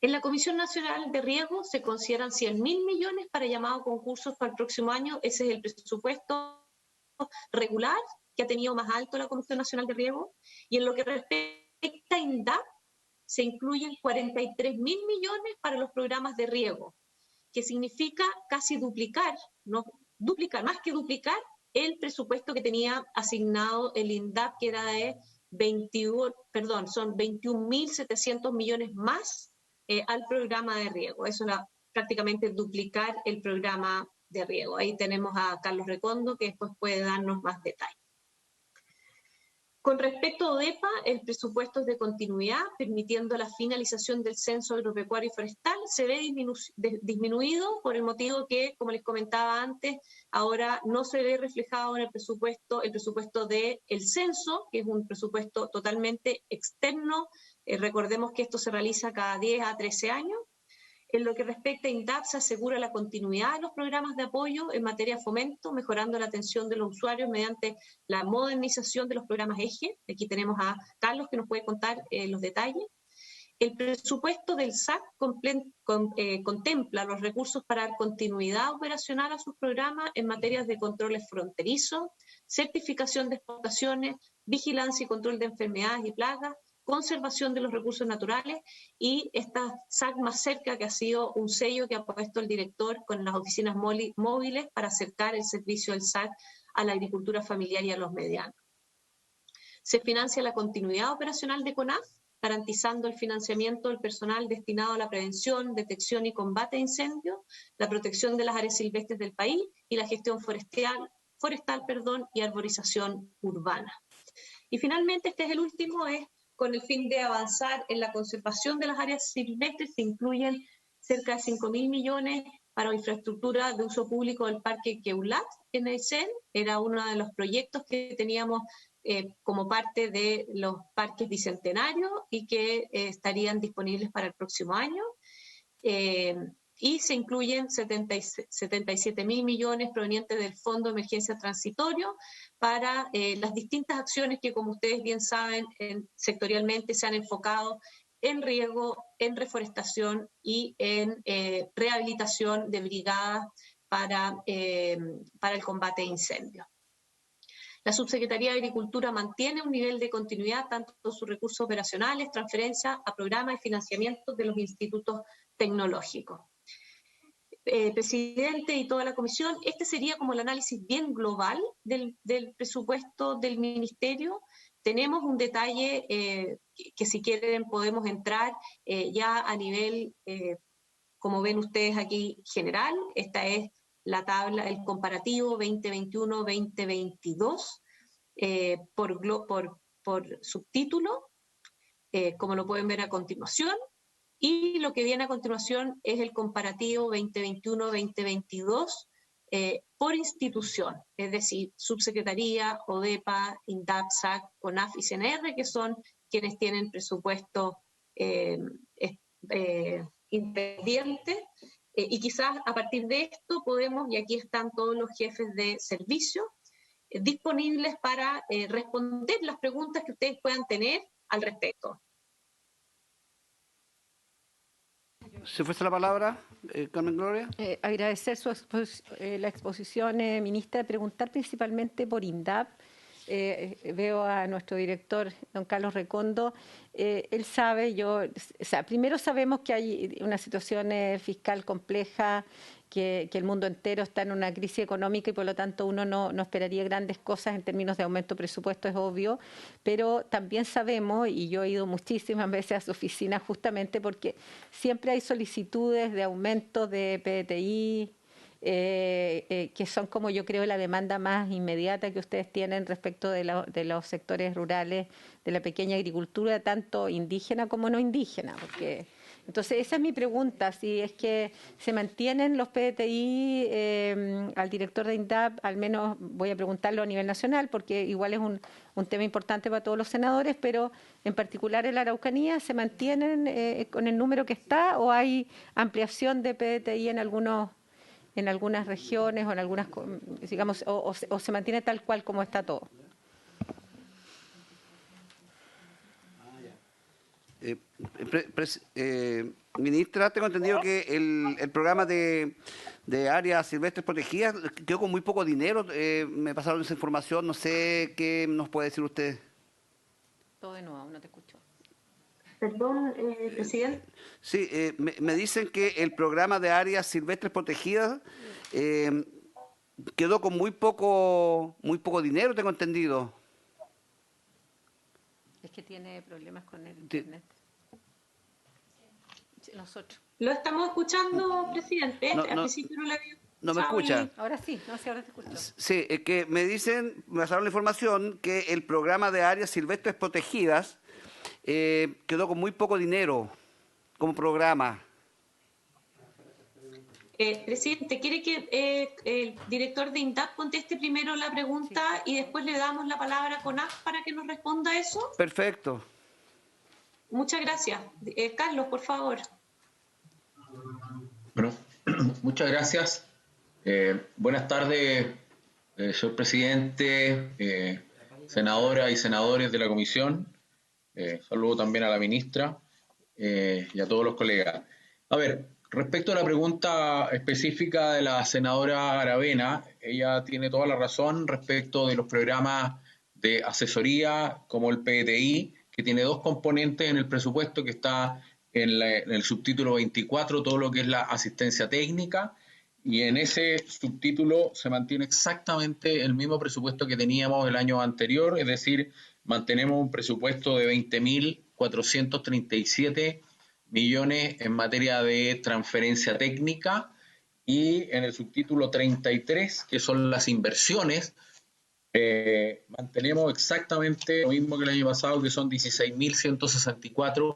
En la Comisión Nacional de Riego se consideran 100.000 millones para llamados concursos para el próximo año. Ese es el presupuesto regular que ha tenido más alto la Comisión Nacional de Riego. Y en lo que respecta a INDAP, se incluyen 43.000 millones para los programas de riego. que significa casi duplicar, no duplicar, más que duplicar, el presupuesto que tenía asignado el INDAP, que era de 21.700 millones más al programa de riego. Eso era prácticamente duplicar el programa de riego. Ahí tenemos a Carlos Recondo, que después puede darnos más detalles. Con respecto a ODEPA, el presupuesto es de continuidad, permitiendo la finalización del censo agropecuario y forestal. Se ve disminuido por el motivo que, como les comentaba antes, ahora no se ve reflejado en el presupuesto del censo, que es un presupuesto totalmente externo. Recordemos que esto se realiza cada 10 a 13 años. En lo que respecta a INDAP, se asegura la continuidad de los programas de apoyo en materia de fomento, mejorando la atención de los usuarios mediante la modernización de los programas EGE. Aquí tenemos a Carlos, que nos puede contar los detalles. El presupuesto del SAC contempla los recursos para dar continuidad operacional a sus programas en materias de controles fronterizos, certificación de exportaciones, vigilancia y control de enfermedades y plagas, conservación de los recursos naturales, y esta SAC Más Cerca, que ha sido un sello que ha puesto el director con las oficinas móviles para acercar el servicio del SAC a la agricultura familiar y a los medianos. Se financia la continuidad operacional de CONAF, garantizando el financiamiento del personal destinado a la prevención, detección y combate de incendios, la protección de las áreas silvestres del país y la gestión forestal y arborización urbana. Y finalmente, este es el último, es con el fin de avanzar en la conservación de las áreas silvestres. Se incluyen cerca de 5.000 millones para infraestructura de uso público del Parque Queulat en Aysén. Era uno de los proyectos que teníamos como parte de los parques bicentenarios y que estarían disponibles para el próximo año. Y se incluyen 77.000 millones provenientes del Fondo de Emergencia Transitorio para las distintas acciones que, como ustedes bien saben, sectorialmente se han enfocado en riego, en reforestación y en rehabilitación de brigadas para el combate de incendios. La Subsecretaría de Agricultura mantiene un nivel de continuidad tanto en sus recursos operacionales, transferencias a programas y financiamientos de los institutos tecnológicos. Presidente y toda la comisión, este sería como el análisis bien global del presupuesto del Ministerio. Tenemos un detalle que si quieren podemos entrar ya a nivel, como ven ustedes aquí, general. Esta es la tabla, el comparativo 2021-2022 por subtítulo, como lo pueden ver a continuación. Y lo que viene a continuación es el comparativo 2021-2022 por institución, es decir, Subsecretaría, ODEPA, INDAP, SAC, CONAF y CNR, que son quienes tienen presupuesto independiente. Y quizás a partir de esto podemos, y aquí están todos los jefes de servicio, disponibles para responder las preguntas que ustedes puedan tener al respecto. ¿Se fuese la palabra, Carmen Gloria? Agradecer la exposición, ministra, preguntar principalmente por INDAP. Veo a nuestro director, don Carlos Recondo. Él sabe, primero sabemos que hay una situación fiscal compleja, que el mundo entero está en una crisis económica y por lo tanto uno no esperaría grandes cosas en términos de aumento de presupuesto, es obvio, pero también sabemos, y yo he ido muchísimas veces a su oficina justamente porque siempre hay solicitudes de aumento de PTI, que son, como yo creo, la demanda más inmediata que ustedes tienen respecto de los sectores rurales, de la pequeña agricultura, tanto indígena como no indígena. Entonces, esa es mi pregunta, si es que se mantienen los PTI al director de INDAP, al menos voy a preguntarlo a nivel nacional, porque igual es un tema importante para todos los senadores, pero en particular en la Araucanía, ¿se mantienen con el número que está o hay ampliación de PTI en algunas regiones o en algunas, digamos, o se mantiene tal cual como está todo? Ministra, tengo entendido que el programa de áreas silvestres protegidas quedó con muy poco dinero. Me pasaron esa información, no sé qué nos puede decir usted. Todo de nuevo, no te escucho. Perdón, presidente. Sí, me dicen que el programa de áreas silvestres protegidas quedó con muy poco dinero, tengo entendido. Es que tiene problemas con el internet. Nosotros. Lo estamos escuchando, presidente. No, Al no, principio no le había ¿No me escuchado escucha? Ahora sí, no sé, ahora te escucho. Sí, es que me dicen, me pasaron la información que el programa de áreas silvestres protegidas quedó con muy poco dinero como programa. Presidente, ¿quiere que el director de INDAP conteste primero la pregunta y después le damos la palabra a CONAF para que nos responda eso? Perfecto. Muchas gracias. Carlos, por favor. Bueno, muchas gracias. Buenas tardes, señor presidente, senadora y senadores de la comisión. Saludo también a la ministra y a todos los colegas. A ver, respecto a la pregunta específica de la senadora Aravena, ella tiene toda la razón respecto de los programas de asesoría como el PTI, que tiene dos componentes en el presupuesto, que está en el subtítulo 24, todo lo que es la asistencia técnica, y en ese subtítulo se mantiene exactamente el mismo presupuesto que teníamos el año anterior, es decir, mantenemos un presupuesto de 20.437 millones en materia de transferencia técnica, y en el subtítulo 33, que son las inversiones, mantenemos exactamente lo mismo que el año pasado, que son 16.164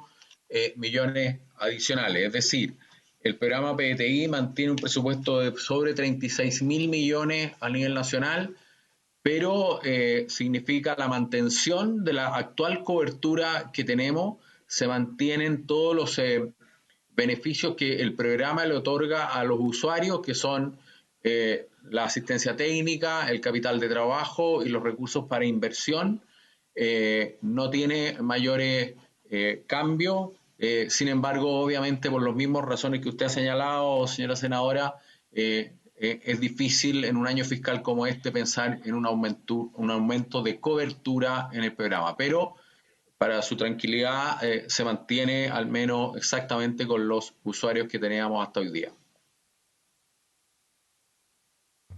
millones adicionales. Es decir, el programa PTI mantiene un presupuesto de sobre 36.000 millones a nivel nacional, pero significa la mantención de la actual cobertura que tenemos. Se mantienen todos los beneficios que el programa le otorga a los usuarios, que son la asistencia técnica, el capital de trabajo y los recursos para inversión. No tiene mayores cambios. Sin embargo, obviamente, por las mismas razones que usted ha señalado, señora senadora, es difícil en un año fiscal como este pensar en un aumento de cobertura en el programa. Pero para su tranquilidad se mantiene al menos exactamente con los usuarios que teníamos hasta hoy día.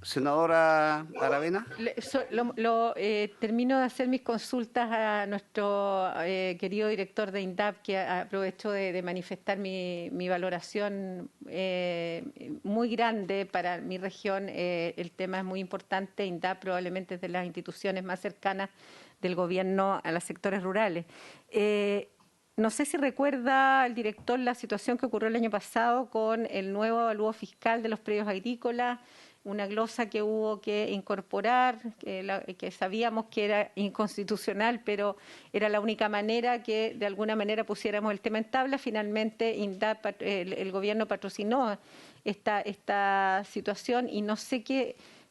Senadora Aravena. Termino de hacer mis consultas a nuestro querido director de INDAP, que aprovecho de manifestar mi valoración muy grande para mi región. El tema es muy importante. INDAP probablemente es de las instituciones más cercanas del gobierno a los sectores rurales. No sé si recuerda el director la situación que ocurrió el año pasado con el nuevo avalúo fiscal de los predios agrícolas, una glosa que hubo que incorporar, que sabíamos que era inconstitucional, pero era la única manera que de alguna manera pusiéramos el tema en tabla. Finalmente INDAP, el gobierno patrocinó esta situación, y no sé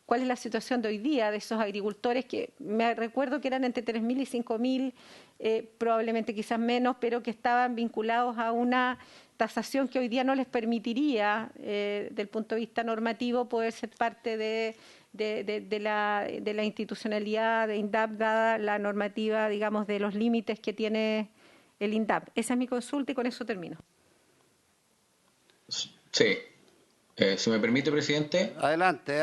cuál es la situación de hoy día de esos agricultores, que me recuerdo que eran entre 3.000 y 5.000, probablemente quizás menos, pero que estaban vinculados a una tasación que hoy día no les permitiría, del punto de vista normativo, poder ser parte de la institucionalidad de INDAP, dada la normativa, digamos, de los límites que tiene el INDAP. Esa es mi consulta y con eso termino. Sí. Si me permite, presidente. Adelante.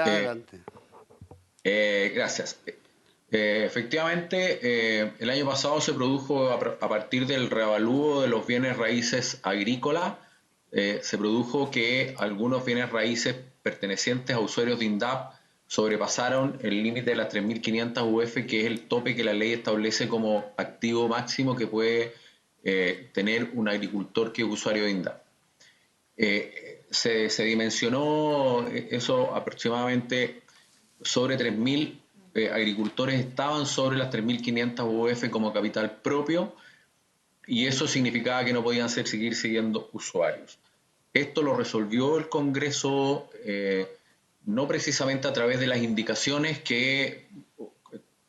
Gracias. Efectivamente, el año pasado se produjo, a partir del reavalúo de los bienes raíces agrícolas, se produjo que algunos bienes raíces pertenecientes a usuarios de INDAP sobrepasaron el límite de las 3.500 UF, que es el tope que la ley establece como activo máximo que puede tener un agricultor que es usuario de INDAP. Se dimensionó eso aproximadamente sobre 3.000 agricultores estaban sobre las 3.500 UF como capital propio, y eso significaba que no podían seguir siendo usuarios. Esto lo resolvió el Congreso, no precisamente a través de las indicaciones que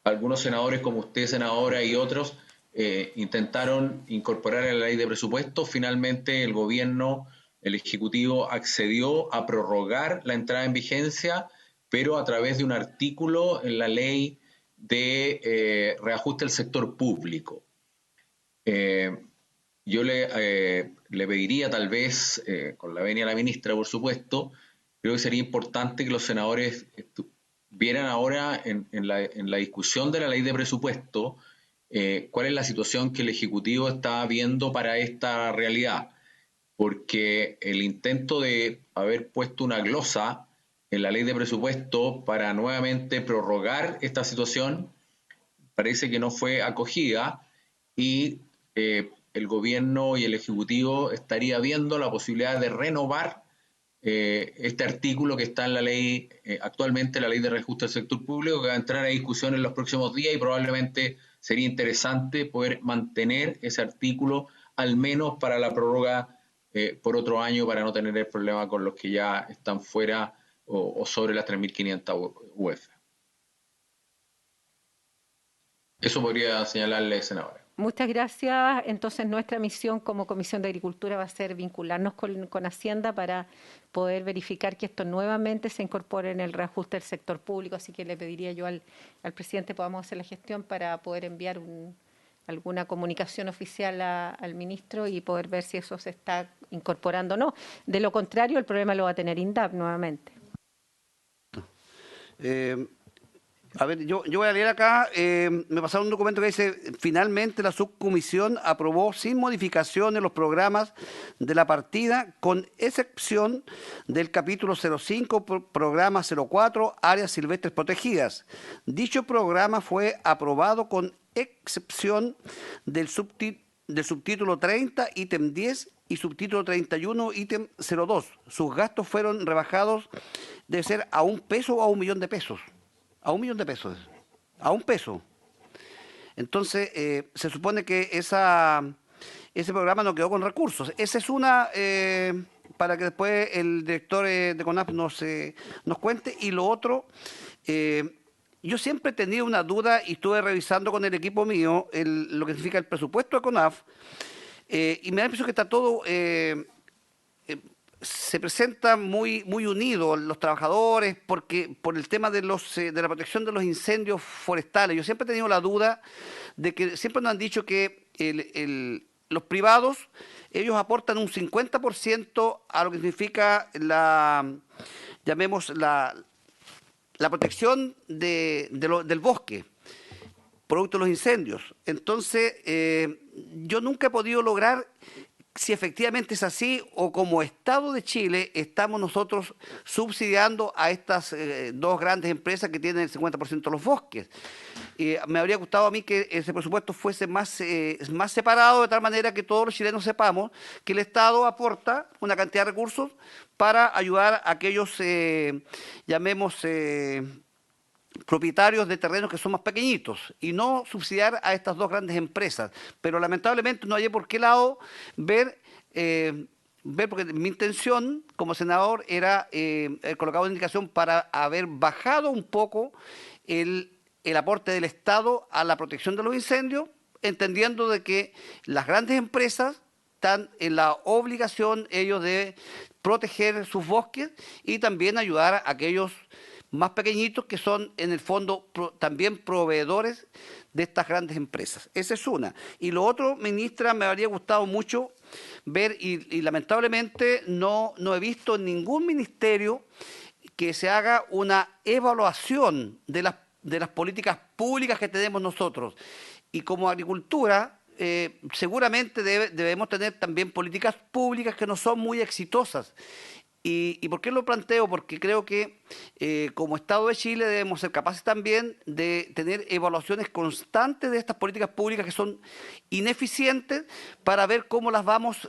algunos senadores como usted, senadora, y otros intentaron incorporar en la ley de presupuesto. Finalmente el gobierno, el Ejecutivo, accedió a prorrogar la entrada en vigencia, pero a través de un artículo en la ley de reajuste del sector público. yo le pediría tal vez, con la venia de la ministra, por supuesto, creo que sería importante que los senadores vieran ahora en la discusión de la ley de presupuesto cuál es la situación que el Ejecutivo está viendo para esta realidad. Porque el intento de haber puesto una glosa en la ley de presupuesto para nuevamente prorrogar esta situación parece que no fue acogida y el gobierno y el ejecutivo estaría viendo la posibilidad de renovar este artículo que está en la ley, actualmente la ley de reajuste del sector público, que va a entrar a discusión en los próximos días y probablemente sería interesante poder mantener ese artículo al menos para la prórroga por otro año, para no tener el problema con los que ya están fuera o sobre las 3.500 UF. Eso podría señalarle, senadora. Muchas gracias. Entonces, nuestra misión como Comisión de Agricultura va a ser vincularnos con Hacienda para poder verificar que esto nuevamente se incorpore en el reajuste del sector público. Así que le pediría yo al presidente podamos hacer la gestión para poder enviar alguna comunicación oficial al ministro y poder ver si eso se está incorporando o no. De lo contrario, el problema lo va a tener INDAP nuevamente. A ver, yo voy a leer acá, me pasaron un documento que dice, finalmente la subcomisión aprobó sin modificaciones los programas de la partida, con excepción del capítulo 05, programa 04, áreas silvestres protegidas. Dicho programa fue aprobado con excepción del subtítulo 30, ítem 10, y subtítulo 31, ítem 02. Sus gastos fueron rebajados, debe ser a $1 o a $1.000.000 de pesos. A $1.000.000, a $1. Entonces, se supone que ese programa no quedó con recursos. Esa es una, para que después el director de CONAF nos cuente. Y lo otro, yo siempre he tenido una duda y estuve revisando con el equipo mío lo que significa el presupuesto de CONAF, y me da la impresión que está todo... se presenta muy unidos los trabajadores porque por el tema de la protección de los incendios forestales. Yo siempre he tenido la duda de que siempre nos han dicho que los privados, ellos aportan un 50% a lo que significa la protección del bosque, producto de los incendios. Entonces, yo nunca he podido lograr si efectivamente es así o como Estado de Chile estamos nosotros subsidiando a estas dos grandes empresas que tienen el 50% de los bosques. Me habría gustado a mí que ese presupuesto fuese más separado, de tal manera que todos los chilenos sepamos que el Estado aporta una cantidad de recursos para ayudar a aquellos, propietarios de terrenos que son más pequeñitos y no subsidiar a estas dos grandes empresas. Pero lamentablemente no hay por qué lado ver, porque mi intención como senador era colocar una indicación para haber bajado un poco el aporte del Estado a la protección de los incendios, entendiendo de que las grandes empresas están en la obligación ellos de proteger sus bosques y también ayudar a aquellos más pequeñitos que son en el fondo también proveedores de estas grandes empresas. Esa es una. Y lo otro, ministra, me habría gustado mucho ver, y lamentablemente no he visto en ningún ministerio que se haga una evaluación de las políticas públicas que tenemos nosotros. Y como agricultura, seguramente debemos tener también políticas públicas que no son muy exitosas. ¿Y por qué lo planteo? Porque creo que como Estado de Chile debemos ser capaces también de tener evaluaciones constantes de estas políticas públicas que son ineficientes para ver cómo las vamos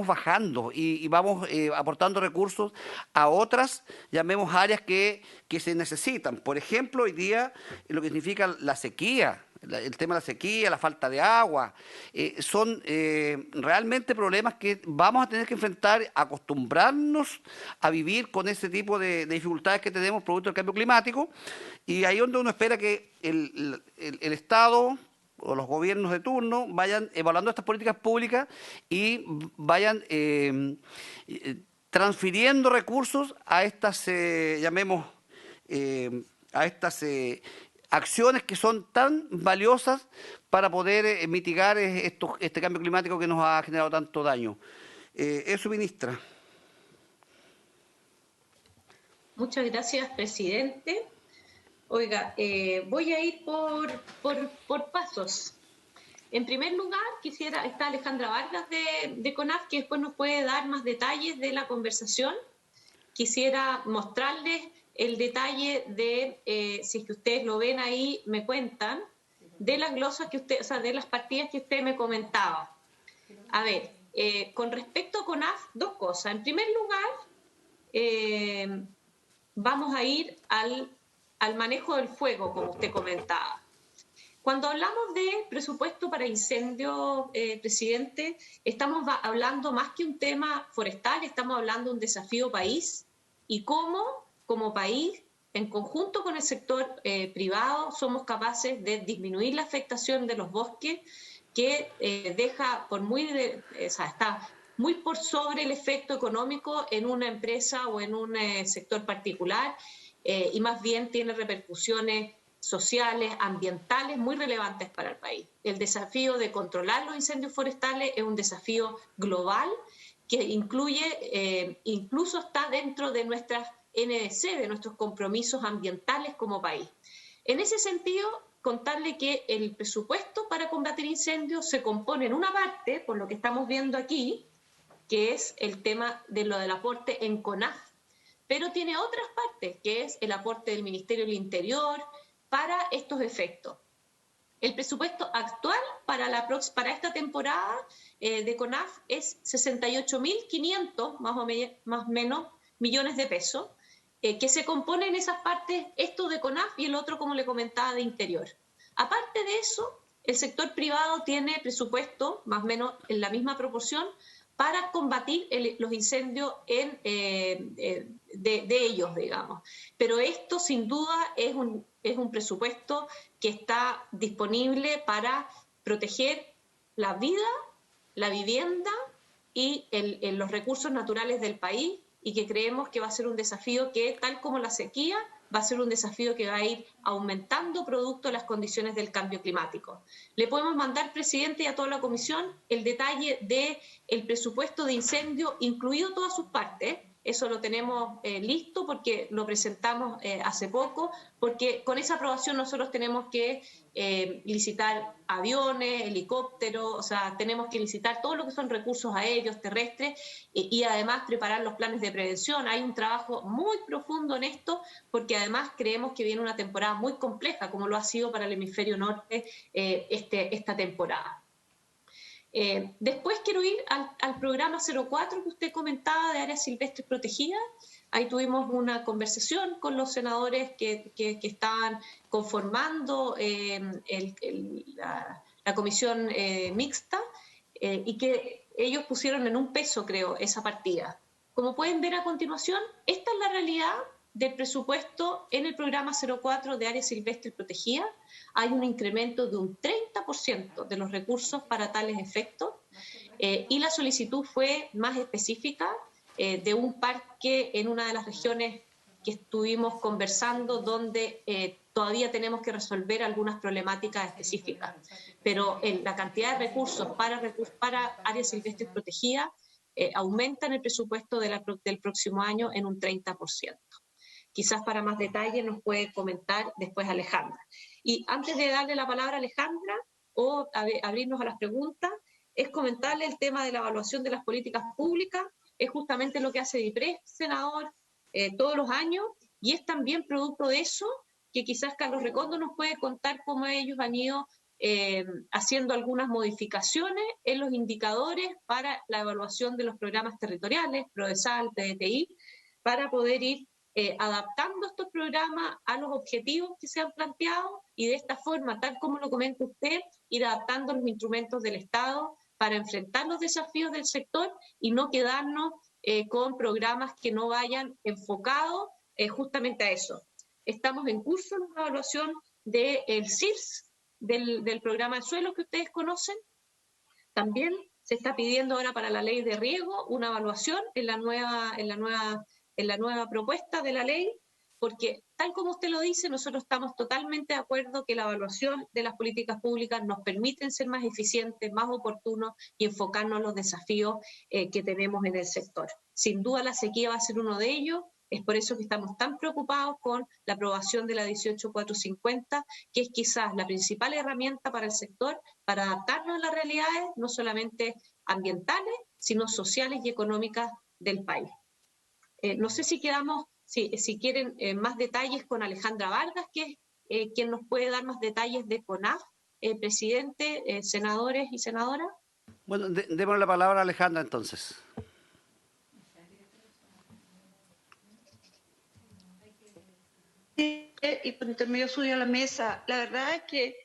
bajando y vamos aportando recursos a otras, llamemos áreas que se necesitan. Por ejemplo, hoy día lo que significa la sequía. El tema de la sequía, la falta de agua, son realmente problemas que vamos a tener que enfrentar, acostumbrarnos a vivir con ese tipo de dificultades que tenemos producto del cambio climático, y ahí es donde uno espera que el Estado o los gobiernos de turno vayan evaluando estas políticas públicas y vayan transfiriendo recursos a estas, acciones que son tan valiosas para poder mitigar este cambio climático que nos ha generado tanto daño. Eso, ministra. Muchas gracias, presidente. Oiga, voy a ir por pasos. En primer lugar, está Alejandra Vargas de CONAF, que después nos puede dar más detalles de la conversación. Quisiera mostrarles el detalle de, si es que ustedes lo ven ahí, me cuentan, de las glosas que usted, o sea, de las partidas que usted me comentaba. A ver, con respecto a CONAF, dos cosas. En primer lugar, vamos a ir al manejo del fuego, como usted comentaba. Cuando hablamos de presupuesto para incendios, presidente, estamos hablando más que un tema forestal, estamos hablando de un desafío país y cómo, como país, en conjunto con el sector privado, somos capaces de disminuir la afectación de los bosques que deja está muy por sobre el efecto económico en una empresa o en un sector particular y más bien tiene repercusiones sociales, ambientales muy relevantes para el país. El desafío de controlar los incendios forestales es un desafío global que incluye, incluso está dentro de nuestras NDC, de nuestros compromisos ambientales como país. En ese sentido, contarle que el presupuesto para combatir incendios se compone en una parte, por lo que estamos viendo aquí, que es el tema de lo del aporte en CONAF, pero tiene otras partes, que es el aporte del Ministerio del Interior para estos efectos. El presupuesto actual para esta temporada de CONAF es 68.500 más o menos millones de pesos, que se componen esas partes, esto de CONAF y el otro, como le comentaba, de Interior. Aparte de eso, el sector privado tiene presupuesto, más o menos en la misma proporción, para combatir los incendios de ellos, digamos. Pero esto, sin duda, es un presupuesto que está disponible para proteger la vida, la vivienda y los recursos naturales del país, y que creemos que va a ser un desafío que, tal como la sequía, va a ser un desafío que va a ir aumentando producto de las condiciones del cambio climático. Le podemos mandar, presidente, y a toda la comisión el detalle del presupuesto de incendio, incluido todas sus partes. Eso lo tenemos listo porque lo presentamos hace poco, porque con esa aprobación nosotros tenemos que licitar aviones, helicópteros, o sea, tenemos que licitar todo lo que son recursos aéreos, terrestres y además preparar los planes de prevención. Hay un trabajo muy profundo en esto porque además creemos que viene una temporada muy compleja, como lo ha sido para el hemisferio norte esta temporada. Después quiero ir al programa 04 que usted comentaba de áreas silvestres protegidas. Ahí tuvimos una conversación con los senadores que estaban conformando la comisión mixta y que ellos pusieron en un peso, creo, esa partida. Como pueden ver a continuación, esta es la realidad del presupuesto en el programa 04 de áreas silvestres protegidas. Hay un incremento de un 30% de los recursos para tales efectos y la solicitud fue más específica de un parque en una de las regiones que estuvimos conversando donde todavía tenemos que resolver algunas problemáticas específicas. Pero la cantidad de recursos para áreas silvestres protegidas aumenta en el presupuesto del próximo año en un 30%. Quizás para más detalle nos puede comentar después Alejandra. Y antes de darle la palabra a Alejandra o abrirnos a las preguntas, es comentarle el tema de la evaluación de las políticas públicas. Es justamente lo que hace DIPRES, senador, todos los años, y es también producto de eso que quizás Carlos Recondo nos puede contar cómo ellos han ido haciendo algunas modificaciones en los indicadores para la evaluación de los programas territoriales, PRODESAL, PDTI, para poder ir adaptando estos programas a los objetivos que se han planteado y de esta forma, tal como lo comenta usted, ir adaptando los instrumentos del Estado para enfrentar los desafíos del sector y no quedarnos con programas que no vayan enfocados justamente a eso. Estamos en curso de una evaluación del CIRS, del programa de suelos que ustedes conocen. También se está pidiendo ahora para la ley de riego una evaluación en la nueva propuesta de la ley porque tal como usted lo dice, nosotros estamos totalmente de acuerdo que la evaluación de las políticas públicas nos permiten ser más eficientes, más oportunos y enfocarnos en los desafíos que tenemos en el sector. Sin duda la sequía va a ser uno de ellos. Es por eso que estamos tan preocupados con la aprobación de la 18450, que es quizás la principal herramienta para el sector para adaptarnos a las realidades, no solamente ambientales, sino sociales y económicas del país. No sé si quedamos, si quieren más detalles con Alejandra Vargas, que es quien nos puede dar más detalles de CONAF, presidente, senadores y senadoras. Bueno, démosle la palabra a Alejandra entonces. Y por intermedio suyo a la mesa, la verdad es que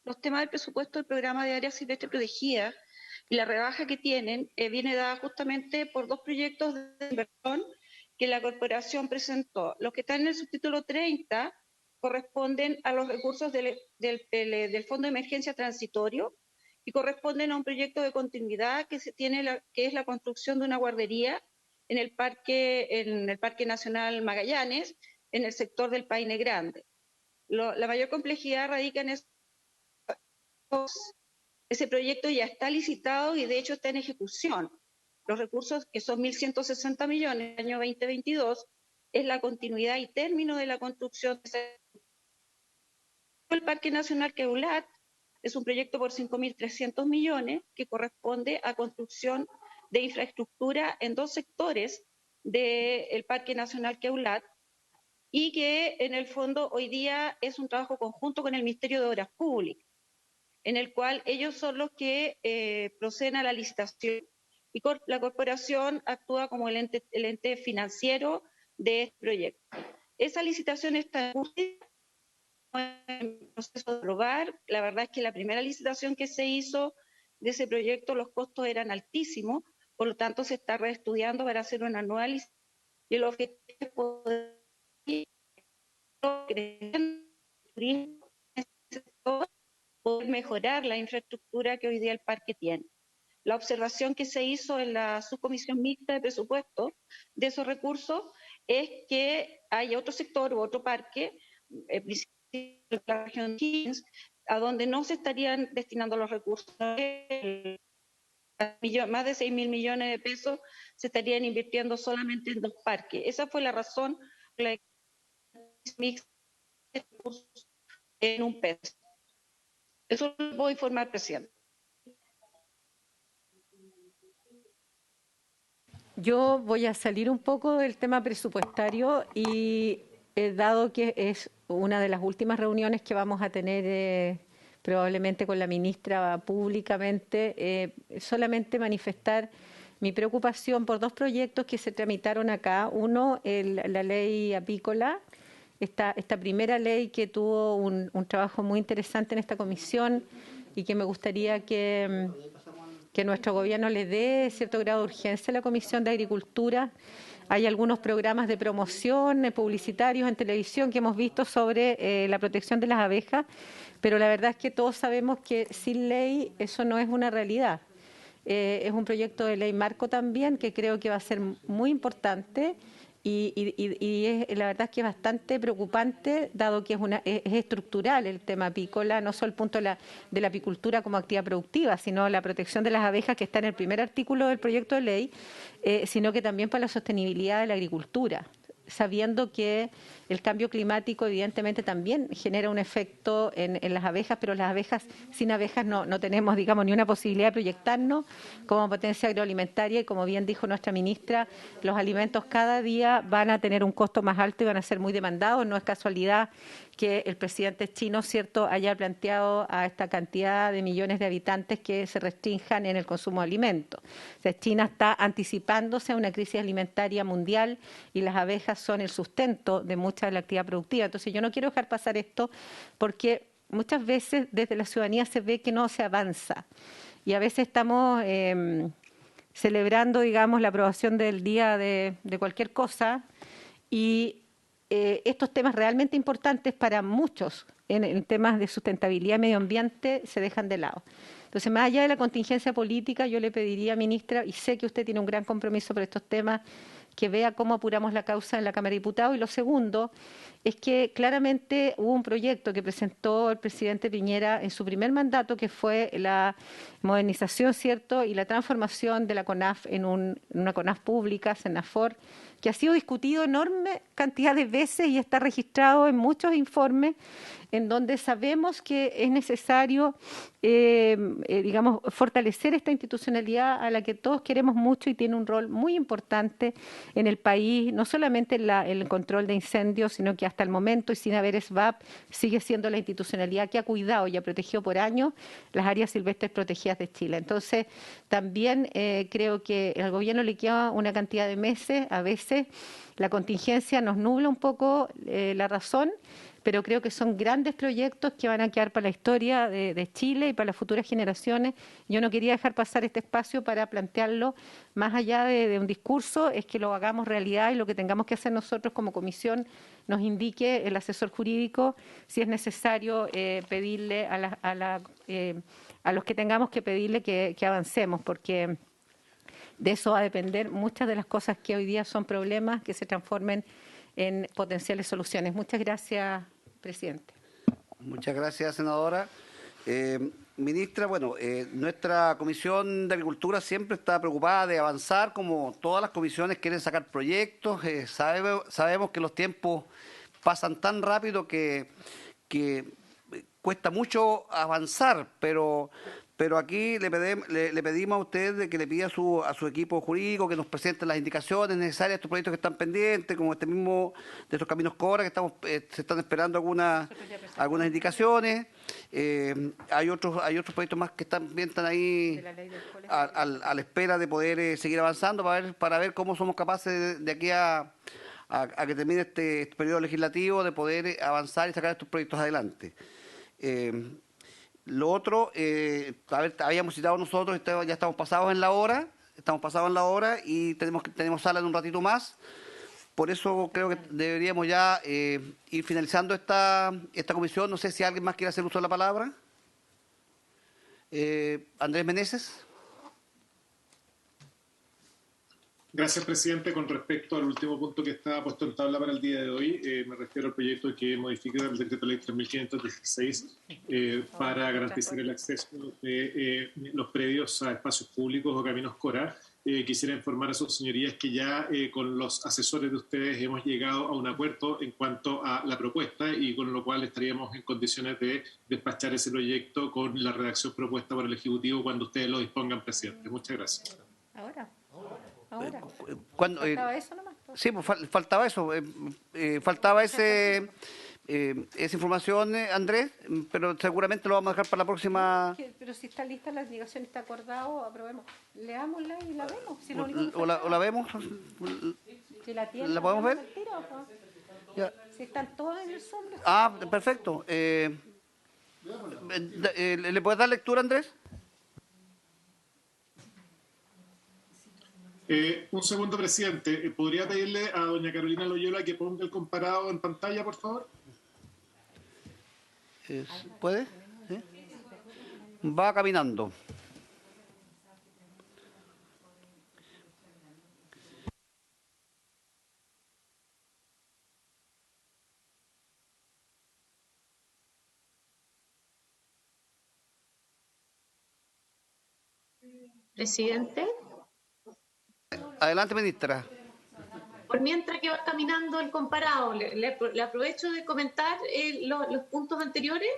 los temas del presupuesto del programa de áreas silvestres protegidas y la rebaja que tienen viene dada justamente por dos proyectos de inversión que la corporación presentó. Los que están en el subtítulo 30 corresponden a los recursos del Fondo de Emergencia Transitorio y corresponden a un proyecto de continuidad que que es la construcción de una guardería en el Parque Nacional Magallanes, en el sector del Paine Grande. La mayor complejidad radica en ese proyecto ya está licitado y de hecho está en ejecución. Los recursos, que son 1.160 millones en el año 2022, es la continuidad y término de la construcción del Parque Nacional Queulat. Es un proyecto por 5.300 millones que corresponde a construcción de infraestructura en dos sectores del Parque Nacional Queulat, y que en el fondo hoy día es un trabajo conjunto con el Ministerio de Obras Públicas, en el cual ellos son los que proceden a la licitación y la corporación actúa como el ente financiero de este proyecto. Esa licitación está en proceso de aprobar. La verdad es que la primera licitación que se hizo de ese proyecto, los costos eran altísimos, por lo tanto se está reestudiando para hacer una nueva licitación y el objetivo es poder poder mejorar la infraestructura que hoy día el parque tiene. La observación que se hizo en la subcomisión mixta de presupuesto de esos recursos es que hay otro sector u otro parque, principalmente la región de Higgins, a donde no se estarían destinando los recursos. Más de 6.000 millones de pesos se estarían invirtiendo solamente en dos parques. Esa fue la razón por la que mixta de recursos en un peso. Eso lo puedo informar, presidente. Yo voy a salir un poco del tema presupuestario y dado que es una de las últimas reuniones que vamos a tener probablemente con la ministra públicamente, solamente manifestar mi preocupación por dos proyectos que se tramitaron acá. Uno, la ley apícola, esta primera ley que tuvo un trabajo muy interesante en esta comisión y que me gustaría que nuestro gobierno le dé cierto grado de urgencia a la Comisión de Agricultura. Hay algunos programas de promoción publicitarios en televisión que hemos visto sobre la protección de las abejas, pero la verdad es que todos sabemos que sin ley eso no es una realidad. Es un proyecto de ley marco también que creo que va a ser muy importante y la verdad es que es bastante preocupante, dado que es estructural el tema apícola, no solo el punto de la apicultura como actividad productiva, sino la protección de las abejas que está en el primer artículo del proyecto de ley, sino que también para la sostenibilidad de la agricultura, sabiendo que el cambio climático evidentemente también genera un efecto en las abejas, pero las abejas, sin abejas no tenemos, digamos, ni una posibilidad de proyectarnos como potencia agroalimentaria y como bien dijo nuestra ministra, los alimentos cada día van a tener un costo más alto y van a ser muy demandados. No es casualidad que el presidente chino, cierto, haya planteado a esta cantidad de millones de habitantes que se restrinjan en el consumo de alimentos. O sea, China está anticipándose a una crisis alimentaria mundial y las abejas son el sustento de mucha de la actividad productiva. Entonces yo no quiero dejar pasar esto porque muchas veces desde la ciudadanía se ve que no se avanza y a veces estamos celebrando, digamos, la aprobación del día de cualquier cosa y estos temas realmente importantes para muchos en temas de sustentabilidad y medio ambiente se dejan de lado. Entonces, más allá de la contingencia política, yo le pediría, ministra, y sé que usted tiene un gran compromiso por estos temas, que vea cómo apuramos la causa en la Cámara de Diputados. Y lo segundo es que claramente hubo un proyecto que presentó el presidente Piñera en su primer mandato, que fue la modernización, ¿cierto?, y la transformación de la CONAF en una CONAF pública, Senafor, que ha sido discutido enorme cantidad de veces y está registrado en muchos informes, en donde sabemos que es necesario, digamos, fortalecer esta institucionalidad a la que todos queremos mucho y tiene un rol muy importante en el país, no solamente en el control de incendios, sino que hasta el momento, y sin haber SVAP, sigue siendo la institucionalidad que ha cuidado y ha protegido por años las áreas silvestres protegidas de Chile. Entonces, también creo que al gobierno le queda una cantidad de meses, a veces la contingencia nos nubla un poco la razón, pero creo que son grandes proyectos que van a quedar para la historia de Chile y para las futuras generaciones. Yo no quería dejar pasar este espacio para plantearlo más allá de un discurso, es que lo hagamos realidad y lo que tengamos que hacer nosotros como comisión nos indique el asesor jurídico si es necesario pedirle a los que tengamos que pedirle que avancemos, porque de eso va a depender muchas de las cosas que hoy día son problemas que se transformen en potenciales soluciones. Muchas gracias, presidente. Muchas gracias, senadora. Ministra, bueno, nuestra Comisión de Agricultura siempre está preocupada de avanzar, como todas las comisiones quieren sacar proyectos. Sabemos que los tiempos pasan tan rápido que cuesta mucho avanzar, pero aquí le pedimos a usted de que le pida a su equipo jurídico que nos presente las indicaciones necesarias de estos proyectos que están pendientes, como este mismo de estos caminos Cora, que se están esperando algunas indicaciones. Hay otros proyectos más que también están ahí a la espera de poder seguir avanzando para ver cómo somos capaces de aquí a que termine este periodo legislativo de poder avanzar y sacar estos proyectos adelante. Lo otro, habíamos citado nosotros, ya estamos pasados en la hora, y tenemos sala en un ratito más. Por eso creo que deberíamos ya ir finalizando esta comisión. No sé si alguien más quiere hacer uso de la palabra. Andrés Meneses. Gracias, presidente. Con respecto al último punto que está puesto en tabla para el día de hoy, me refiero al proyecto que modifica el decreto ley 3516 para garantizar el acceso de los predios a espacios públicos o caminos Cora. Quisiera informar a sus señorías que ya con los asesores de ustedes hemos llegado a un acuerdo en cuanto a la propuesta y con lo cual estaríamos en condiciones de despachar ese proyecto con la redacción propuesta por el Ejecutivo cuando ustedes lo dispongan, presidente. Muchas gracias. Ahora. ¿Faltaba eso nomás? Sí, pues faltaba eso. Faltaba esa información, Andrés, pero seguramente lo vamos a dejar para la próxima. Pero si está lista la indicación, está acordado, aprobemos. Leámosla y la vemos. Si la vemos. Si la tiene, ¿la podemos ver? Ya. Si están todos en el Zoom. Perfecto. ¿Le puedes dar lectura, Andrés? Un segundo, presidente. ¿Podría pedirle a doña Carolina Loyola que ponga el comparado en pantalla, por favor? ¿Puede? ¿Sí? Va caminando. Presidente. Adelante, ministra. Por mientras que va caminando el comparado, le aprovecho de comentar los puntos anteriores.